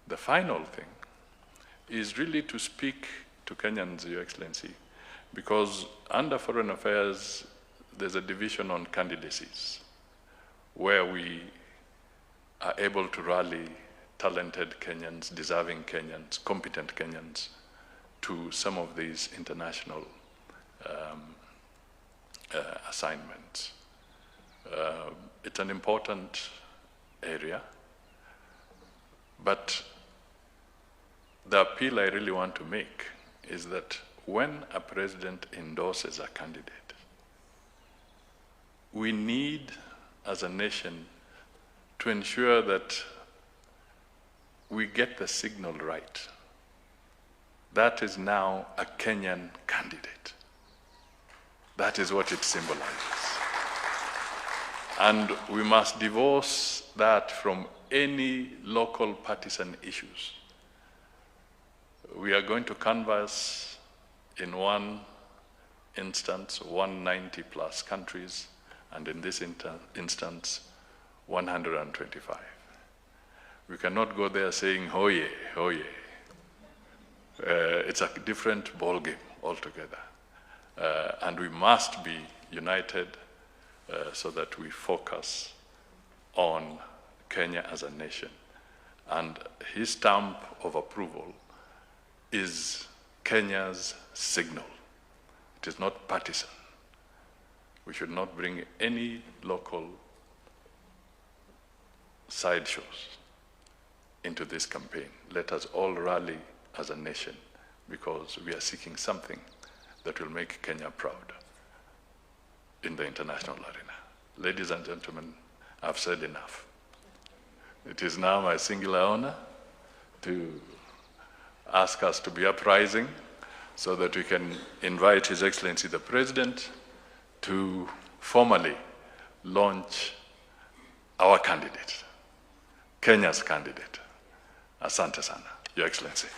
The final thing is really to speak to Kenyans, Your Excellency, because under Foreign Affairs, there's a division on candidacies where we are able to rally talented Kenyans, deserving Kenyans, competent Kenyans to some of these international assignments. It's an important area, but the appeal I really want to make is that when a president endorses a candidate, we need, as a nation, to ensure that we get the signal right. That is now a Kenyan candidate. That is what it symbolizes. And we must divorce that from any local partisan issues. We are going to canvass in one instance 190 plus countries, and in this instance 125. We cannot go there saying, hoye, hoye. It's a different ballgame altogether. And we must be united so that we focus on Kenya as a nation. And his stamp of approval is Kenya's signal. It is not partisan. We should not bring any local sideshows into this campaign. Let us all rally as a nation, because we are seeking something that will make Kenya proud in the international arena. Ladies and gentlemen, I've said enough. It is now my singular honor to ask us to be uprising so that we can invite His Excellency the President to formally launch our candidate, Kenya's candidate. Asante sana, Your Excellency.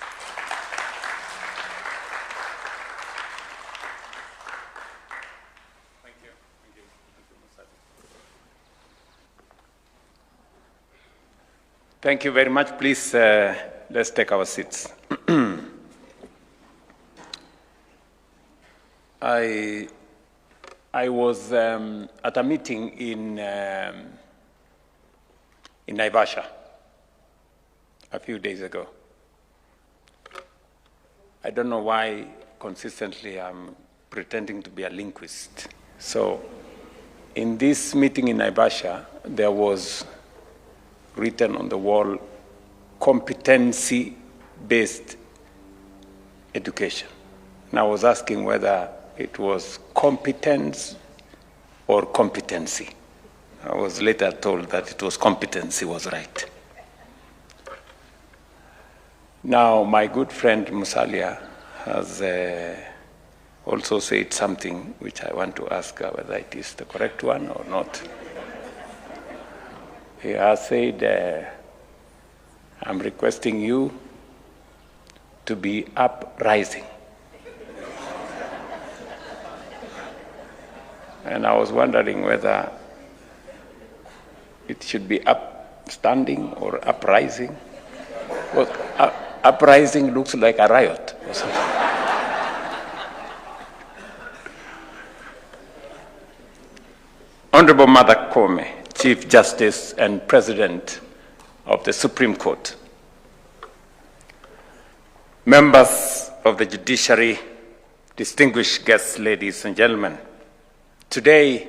Thank you very much. Please, let's take our seats. I was at a meeting in Naivasha a few days ago. I don't know why consistently I'm pretending to be a linguist. So in this meeting in Naivasha, there was written on the wall, competency-based education. And I was asking whether it was competence or competency. I was later told that it was competency was right. Now, my good friend Musalia has also said something which I want to ask her whether it is the correct one or not. He has said, I'm requesting you to be uprising. And I was wondering whether it should be upstanding or uprising. Well, uprising looks like a riot or something. Honorable Mother Kome, Chief Justice and President of the Supreme Court, members of the judiciary, distinguished guests, ladies and gentlemen, today,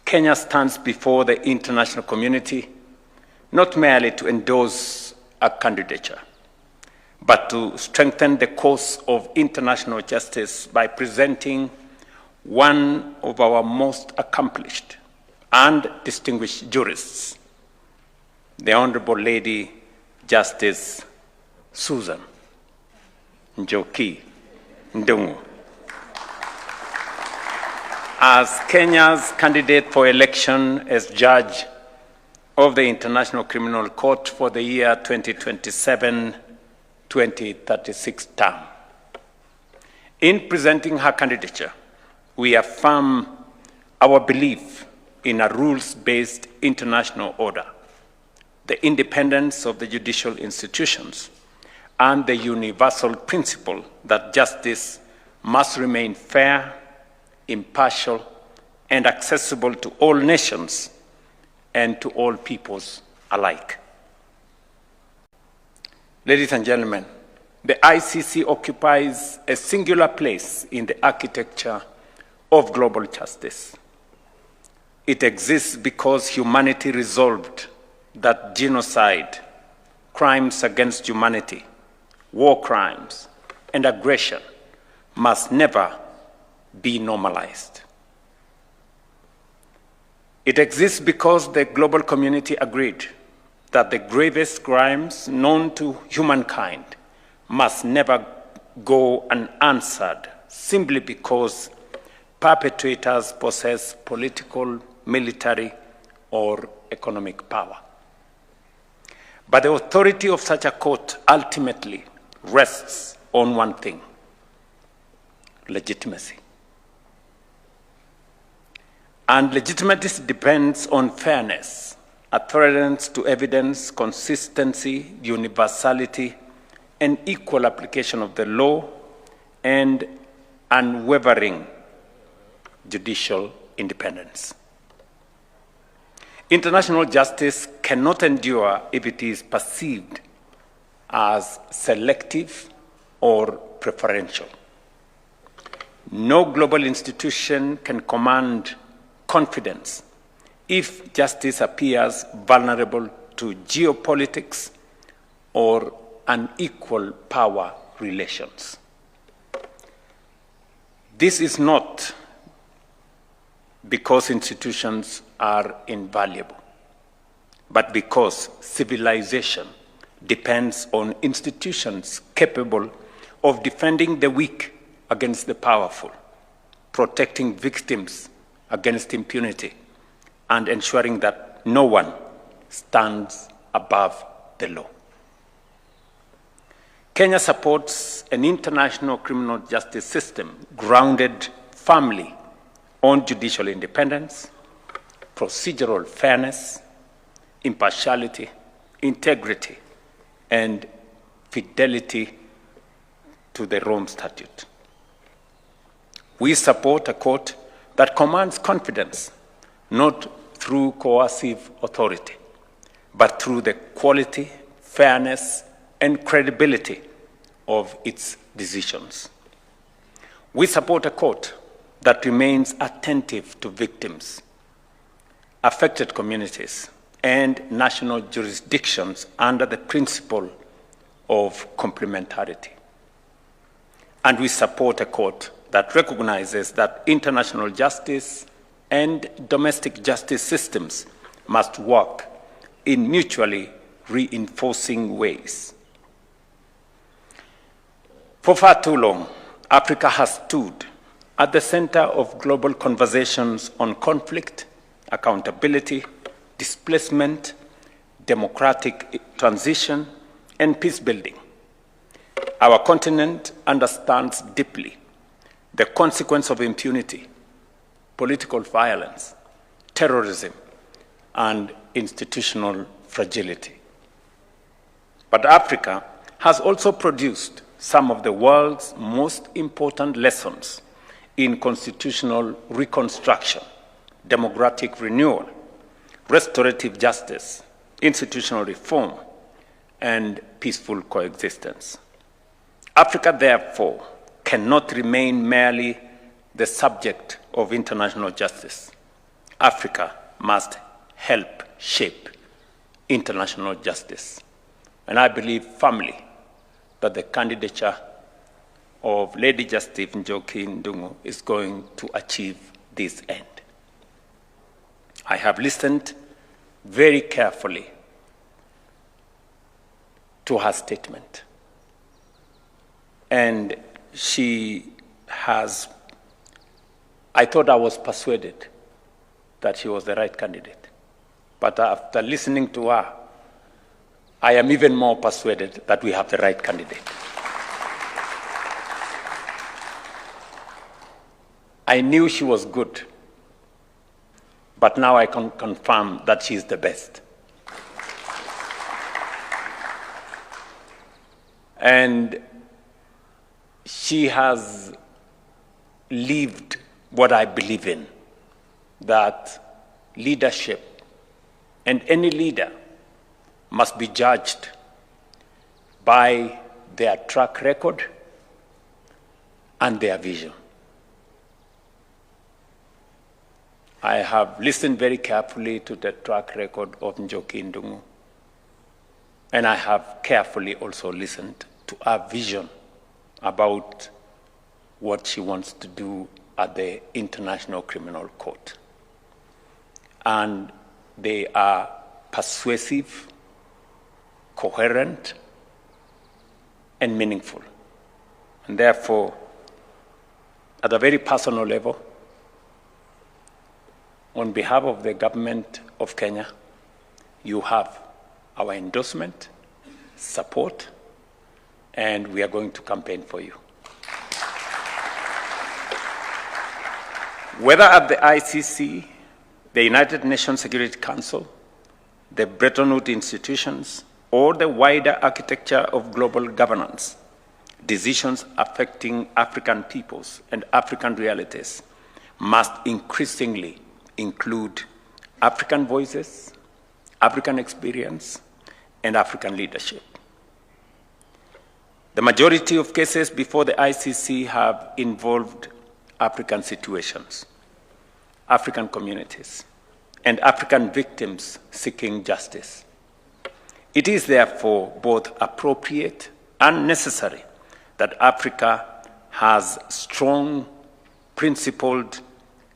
Kenya stands before the international community not merely to endorse a candidature, but to strengthen the cause of international justice by presenting one of our most accomplished and distinguished jurists, the Honorable Lady Justice Susan Njoki Ndungu, as Kenya's candidate for election as judge of the International Criminal Court for the year 2027-2036 term. In presenting her candidature, we affirm our belief in a rules-based international order, the independence of the judicial institutions, and the universal principle that justice must remain fair, impartial, and accessible to all nations and to all peoples alike. Ladies and gentlemen, the ICC occupies a singular place in the architecture of global justice. It exists because humanity resolved that genocide, crimes against humanity, war crimes, and aggression must never be normalized. It exists because the global community agreed that the gravest crimes known to humankind must never go unanswered simply because perpetrators possess political, military, or economic power. But the authority of such a court ultimately rests on one thing: legitimacy. And legitimacy depends on fairness, adherence to evidence, consistency, universality, and equal application of the law, and unwavering judicial independence. International justice cannot endure if it is perceived as selective or preferential. No global institution can command confidence if justice appears vulnerable to geopolitics or unequal power relations. This is not because institutions are invaluable, but because civilization depends on institutions capable of defending the weak against the powerful, protecting victims against impunity, and ensuring that no one stands above the law. Kenya supports an international criminal justice system grounded firmly on judicial independence, procedural fairness, impartiality, integrity, and fidelity to the Rome Statute. We support a court that commands confidence, not through coercive authority, but through the quality, fairness, and credibility of its decisions. We support a court that remains attentive to victims, affected communities, and national jurisdictions under the principle of complementarity. And we support a court that recognizes that international justice and domestic justice systems must work in mutually reinforcing ways. For far too long, Africa has stood at the center of global conversations on conflict, accountability, displacement, democratic transition, and peace building. Our continent understands deeply the consequence of impunity, political violence, terrorism, and institutional fragility. But Africa has also produced some of the world's most important lessons in constitutional reconstruction, democratic renewal, restorative justice, institutional reform, and peaceful coexistence. Africa, therefore, cannot remain merely the subject of international justice. Africa must help shape international justice. And I believe firmly that the candidature of Lady Justice Njoki Ndungu is going to achieve this end. I have listened very carefully to her statement. And I thought I was persuaded that she was the right candidate. But after listening to her, I am even more persuaded that we have the right candidate. I knew she was good, but now I can confirm that she is the best. And she has lived what I believe in, that leadership and any leader must be judged by their track record and their vision. I have listened very carefully to the track record of Njoki Ndungu, and I have carefully also listened to her vision about what she wants to do at the International Criminal Court. And they are persuasive, coherent, and meaningful. And therefore, at a very personal level, on behalf of the government of Kenya, you have our endorsement, support, and we are going to campaign for you. Whether at the ICC, the United Nations Security Council, the Bretton Woods institutions, or the wider architecture of global governance, decisions affecting African peoples and African realities must increasingly include African voices, African experience, and African leadership. The majority of cases before the ICC have involved African situations, African communities, and African victims seeking justice. It is therefore both appropriate and necessary that Africa has strong, principled,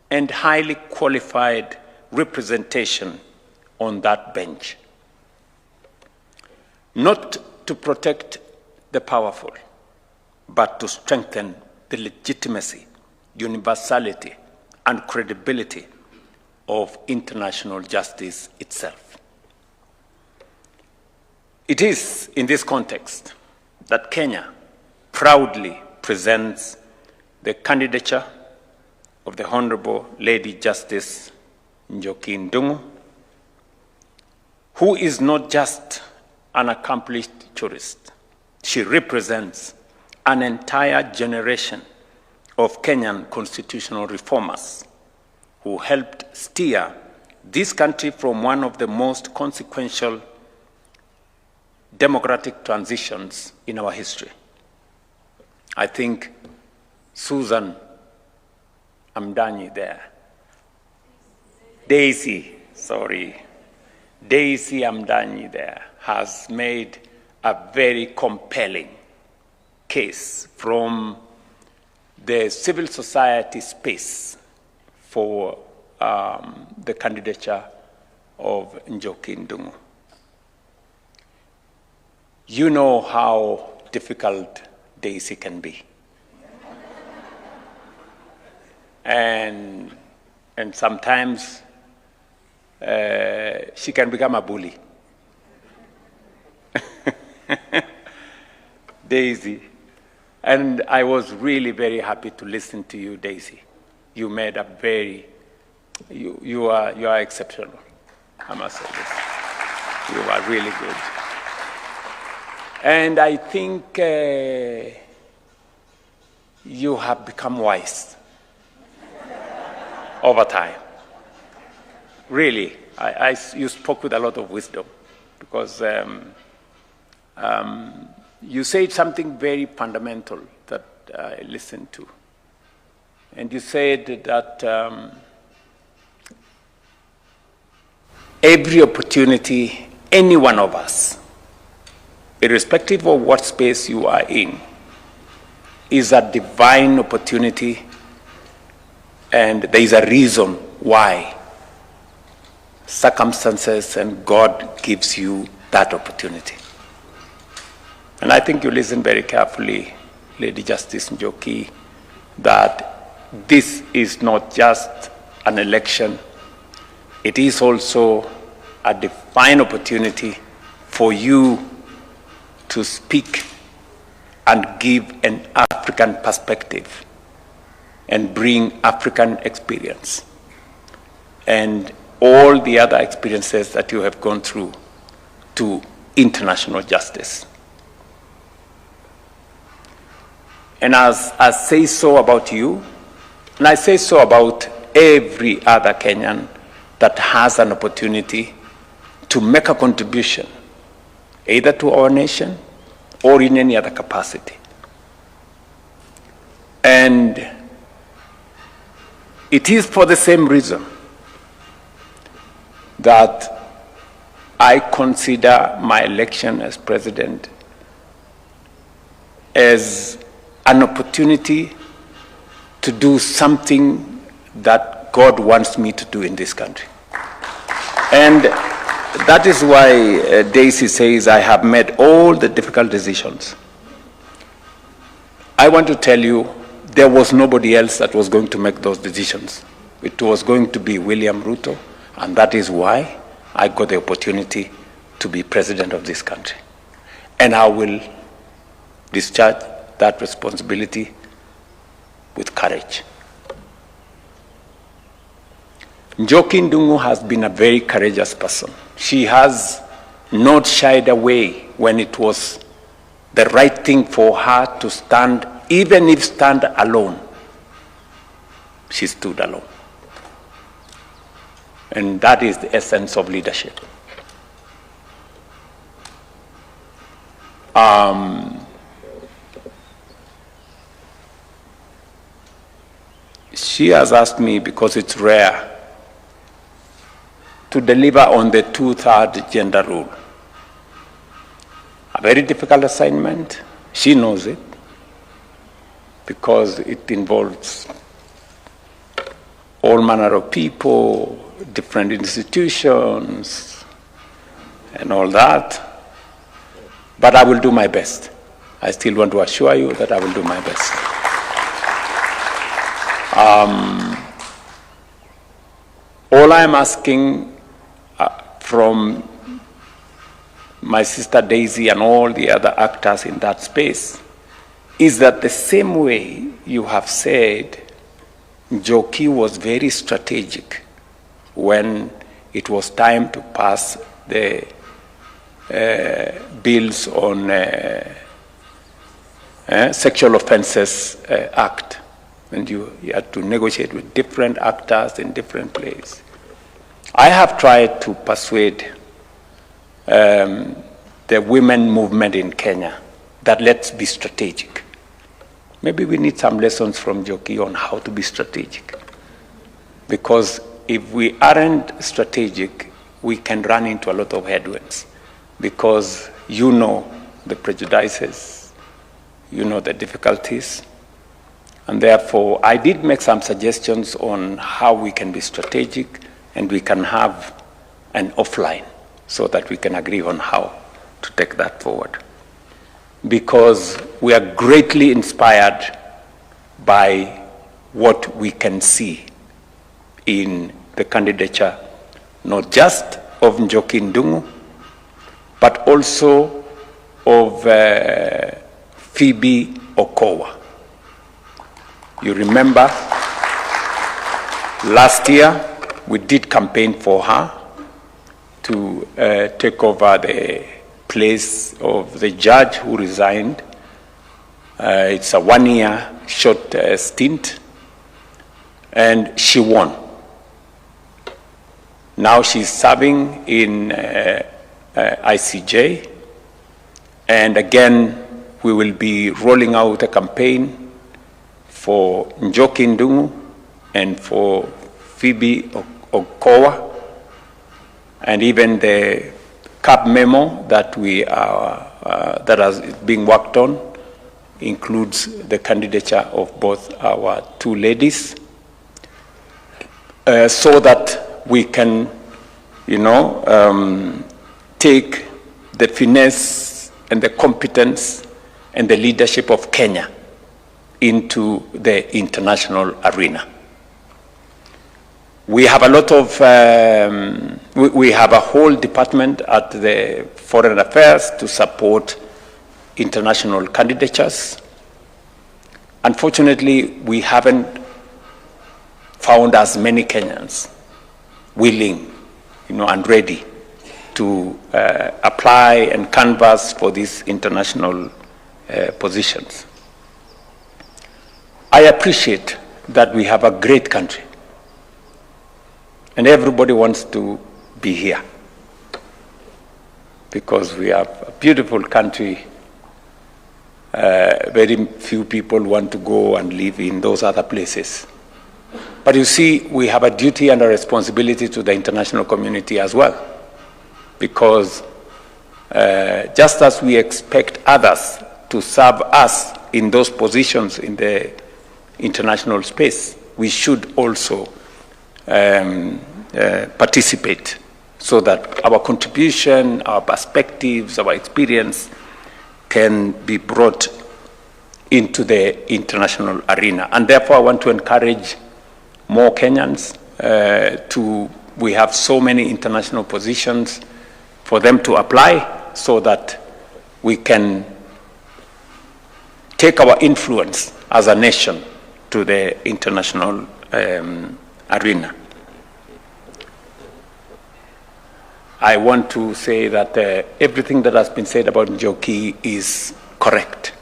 and highly qualified representation on that bench. Not to protect the powerful, but to strengthen the legitimacy, universality, and credibility of international justice itself. It is in this context that Kenya proudly presents the candidature of the Honorable Lady Justice Njoki Ndungu, who is not just an accomplished jurist. She represents an entire generation of Kenyan constitutional reformers who helped steer this country from one of the most consequential democratic transitions in our history. I think Susan Amdanyi there, Daisy Amdanyi there has made a very compelling case from the civil society space for the candidature of Njoki Ndungu. You know how difficult Daisy can be. And sometimes she can become a bully. Daisy. And I was really very happy to listen to you, Daisy. You made a very, you are exceptional. I must say this. You are really good. And I think you have become wise over time. Really, you spoke with a lot of wisdom because you said something very fundamental that I listened to. And you said that every opportunity, any one of us, irrespective of what space you are in, is a divine opportunity, and there is a reason why circumstances and God gives you that opportunity. And I think you listened very carefully, Lady Justice Njoki, that this is not just an election, it is also a divine opportunity for you to speak and give an African perspective and bring African experience and all the other experiences that you have gone through to international justice. And as I say so about you, and I say so about every other Kenyan that has an opportunity to make a contribution, either to our nation or in any other capacity. And it is for the same reason that I consider my election as president as an opportunity to do something that God wants me to do in this country. And that is why Daisy says I have made all the difficult decisions. I want to tell you, there was nobody else that was going to make those decisions. It was going to be William Ruto, and that is why I got the opportunity to be president of this country. And I will discharge that responsibility with courage. Njoki Ndungu has been a very courageous person. She has not shied away when it was the right thing for her to stand, even if stand alone. She stood alone. And that is the essence of leadership. She has asked me, because it's rare, to deliver on the 2/3 gender rule. A very difficult assignment. She knows it, because it involves all manner of people, different institutions, and all that. But I will do my best. I still want to assure you that I will do my best. All I am asking from my sister Daisy and all the other actors in that space is that the same way you have said Njoki was very strategic when it was time to pass the bills on Sexual Offences Act, when you had to negotiate with different actors in different places. I have tried to persuade the women movement in Kenya that let's be strategic. Maybe we need some lessons from Njoki on how to be strategic. Because if we aren't strategic, we can run into a lot of headwinds. Because you know the prejudices, you know the difficulties, and therefore I did make some suggestions on how we can be strategic and we can have an offline so that we can agree on how to take that forward. Because we are greatly inspired by what we can see in the candidature, not just of Njoki Ndungu, but also of Phoebe Okowa. You remember last year we did campaign for her to take over the place of the judge who resigned. It's a one-year short stint, and she won. Now she's serving in ICJ, and again we will be rolling out a campaign for Njoki Ndungu and for Phoebe Okowa, and even the CAB memo that we are that is being worked on includes the candidature of both our two ladies, so that we can, take the finesse and the competence and the leadership of Kenya into the international arena. We have a lot of, we have a whole department at the Foreign Affairs to support international candidatures. Unfortunately, we haven't found as many Kenyans willing, and ready to apply and canvass for these international positions. I appreciate that we have a great country, and everybody wants to be here because we have a beautiful country. Very few people want to go and live in those other places. But you see, we have a duty and a responsibility to the international community as well, because just as we expect others to serve us in those positions in the international space, we should also participate so that our contribution, our perspectives, our experience can be brought into the international arena. And therefore I want to encourage more Kenyans we have so many international positions for them to apply so that we can take our influence as a nation to the international arena. I want to say that everything that has been said about Njoki is correct.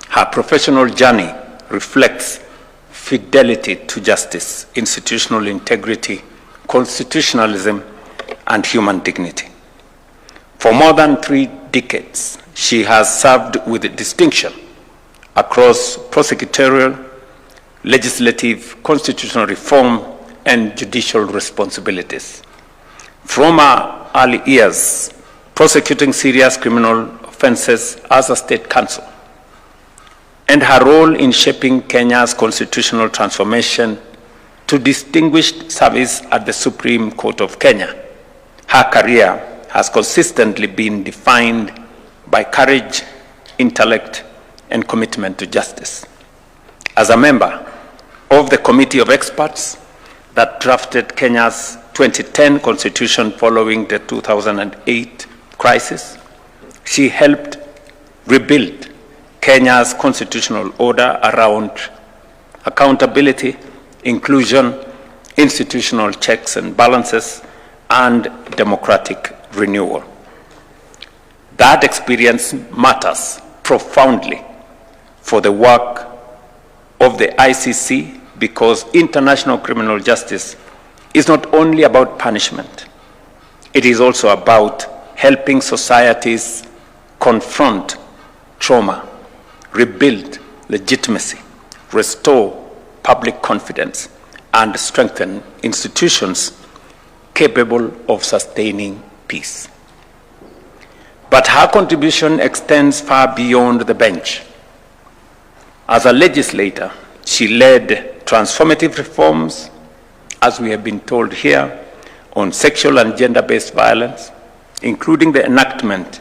Her professional journey reflects fidelity to justice, institutional integrity, constitutionalism, and human dignity. For more than 3 decades, she has served with distinction across prosecutorial, legislative, constitutional reform, and judicial responsibilities. From her early years, prosecuting serious criminal offenses as a state counsel, and her role in shaping Kenya's constitutional transformation to distinguished service at the Supreme Court of Kenya, her career has consistently been defined by courage, intellect, and commitment to justice. As a member of the Committee of Experts that drafted Kenya's 2010 Constitution following the 2008 crisis, she helped rebuild Kenya's constitutional order around accountability, inclusion, institutional checks and balances, and democratic renewal. That experience matters profoundly for the work of the ICC because international criminal justice is not only about punishment, it is also about helping societies confront trauma, rebuild legitimacy, restore public confidence, and strengthen institutions capable of sustaining peace. But her contribution extends far beyond the bench. As a legislator, she led transformative reforms, as we have been told here, on sexual and gender-based violence, including the enactment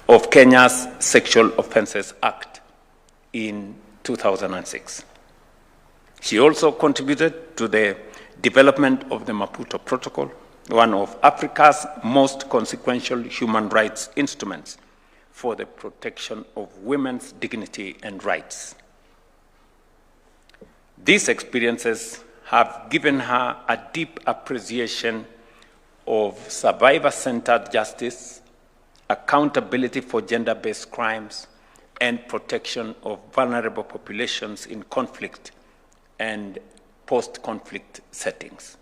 of Kenya's Sexual Offences Act in 2006. She also contributed to the development of the Maputo Protocol, one of Africa's most consequential human rights instruments for the protection of women's dignity and rights. These experiences have given her a deep appreciation of survivor-centered justice, accountability for gender-based crimes, and protection of vulnerable populations in conflict and post-conflict settings.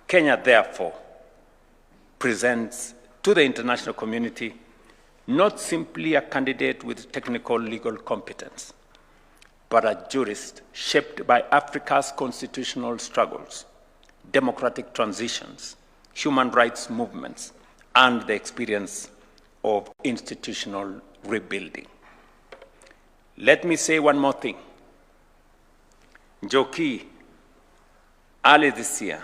Kenya, therefore, presents to the international community not simply a candidate with technical legal competence, but a jurist shaped by Africa's constitutional struggles, democratic transitions, human rights movements, and the experience of institutional rebuilding. Let me say one more thing. Njoki, early this year,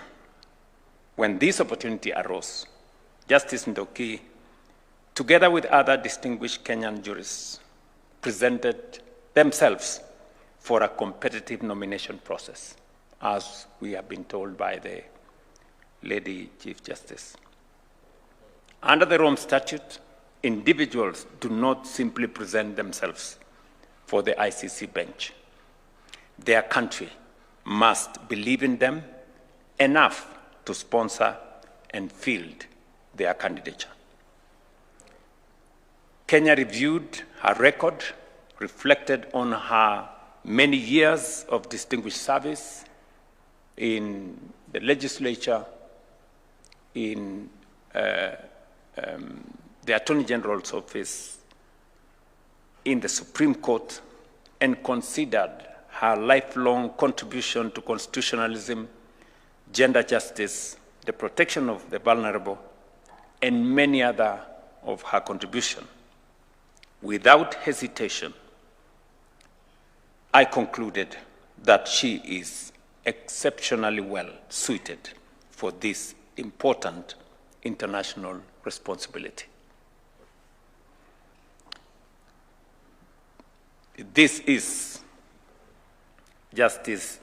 when this opportunity arose, Justice Njoki, together with other distinguished Kenyan jurists, presented themselves for a competitive nomination process, as we have been told by the Lady Chief Justice. Under the Rome Statute, individuals do not simply present themselves for the ICC bench. Their country must believe in them enough to sponsor and field their candidature. Kenya reviewed her record, reflected on her many years of distinguished service in the legislature, in the Attorney General's office, in the Supreme Court, and considered her lifelong contribution to constitutionalism, gender justice, the protection of the vulnerable, and many other of her contribution. Without hesitation, I concluded that she is exceptionally well suited for this important international responsibility. This is Justice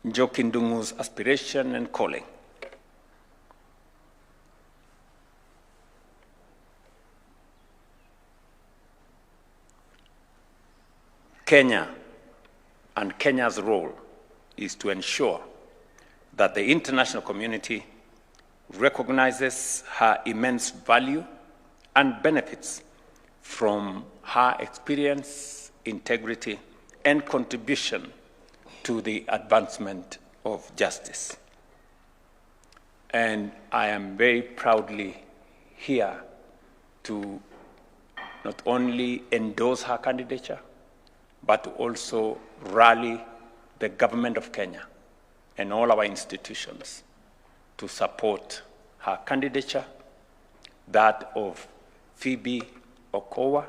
Njoki Ndungu's aspiration and calling. Kenya and Kenya's role is to ensure that the international community recognizes her immense value and benefits from her experience, integrity, and contribution to the advancement of justice. And I am very proudly here to not only endorse her candidature, but to also rally the government of Kenya and all our institutions to support her candidature, that of Phoebe Okowa,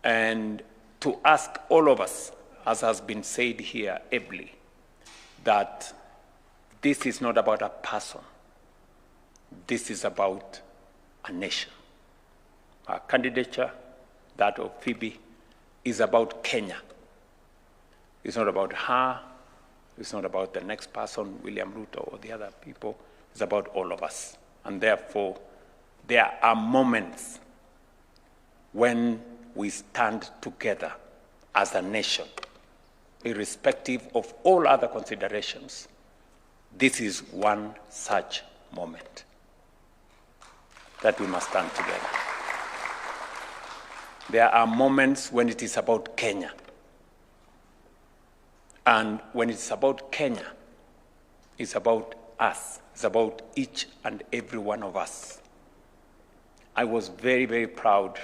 and to ask all of us, as has been said here ably, that this is not about a person, this is about a nation. Our candidature, that of Phoebe, is about Kenya. It's not about her, it's not about the next person, William Ruto or the other people, it's about all of us. And therefore, there are moments when we stand together as a nation, irrespective of all other considerations. This is one such moment that we must stand together. There are moments when it is about Kenya. And when it's about Kenya, it's about us. It's about each and every one of us. I was very, very proud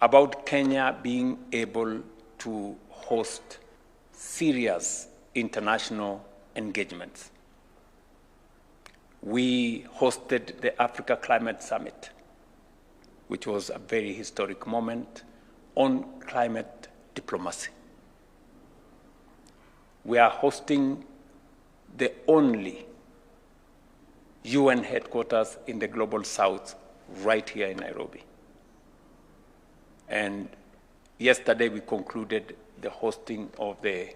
about Kenya being able to host serious international engagements. We hosted the Africa Climate Summit, which was a very historic moment on climate diplomacy. We are hosting the only UN headquarters in the Global South right here in Nairobi. And yesterday we concluded the hosting of the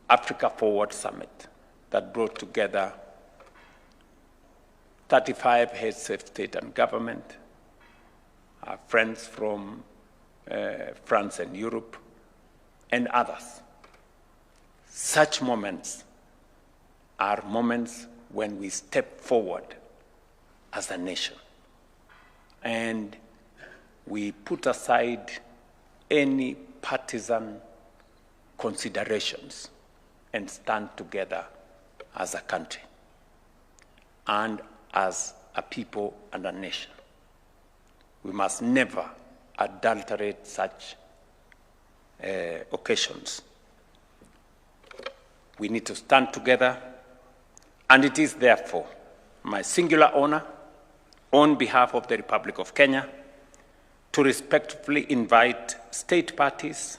Africa Forward Summit that brought together 35 heads of state and government, our friends from France and Europe, and others. Such moments are moments when we step forward as a nation and we put aside any partisan considerations and stand together as a country and as a people and a nation. We must never adulterate such occasions. We need to stand together, and it is therefore my singular honor, on behalf of the Republic of Kenya, to respectfully invite state parties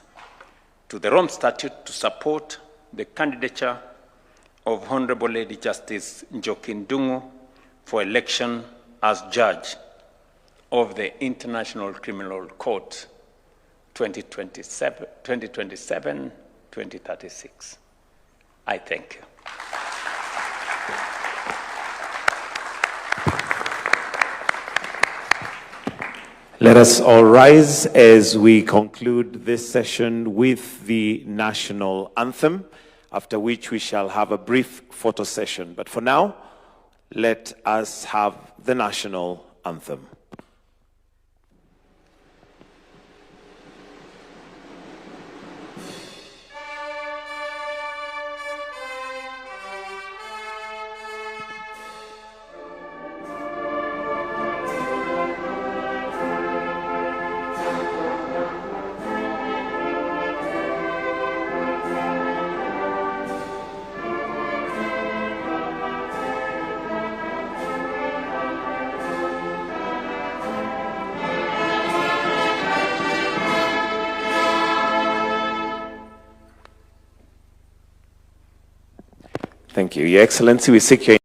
to the Rome Statute to support the candidature of Honorable Lady Justice Njoki Ndungu for election as judge of the International Criminal Court 2027-2036. I thank you. Let us all rise as we conclude this session with the national anthem, after which we shall have a brief photo session. But for now, let us have the national anthem. Thank you. Your Excellency, we seek your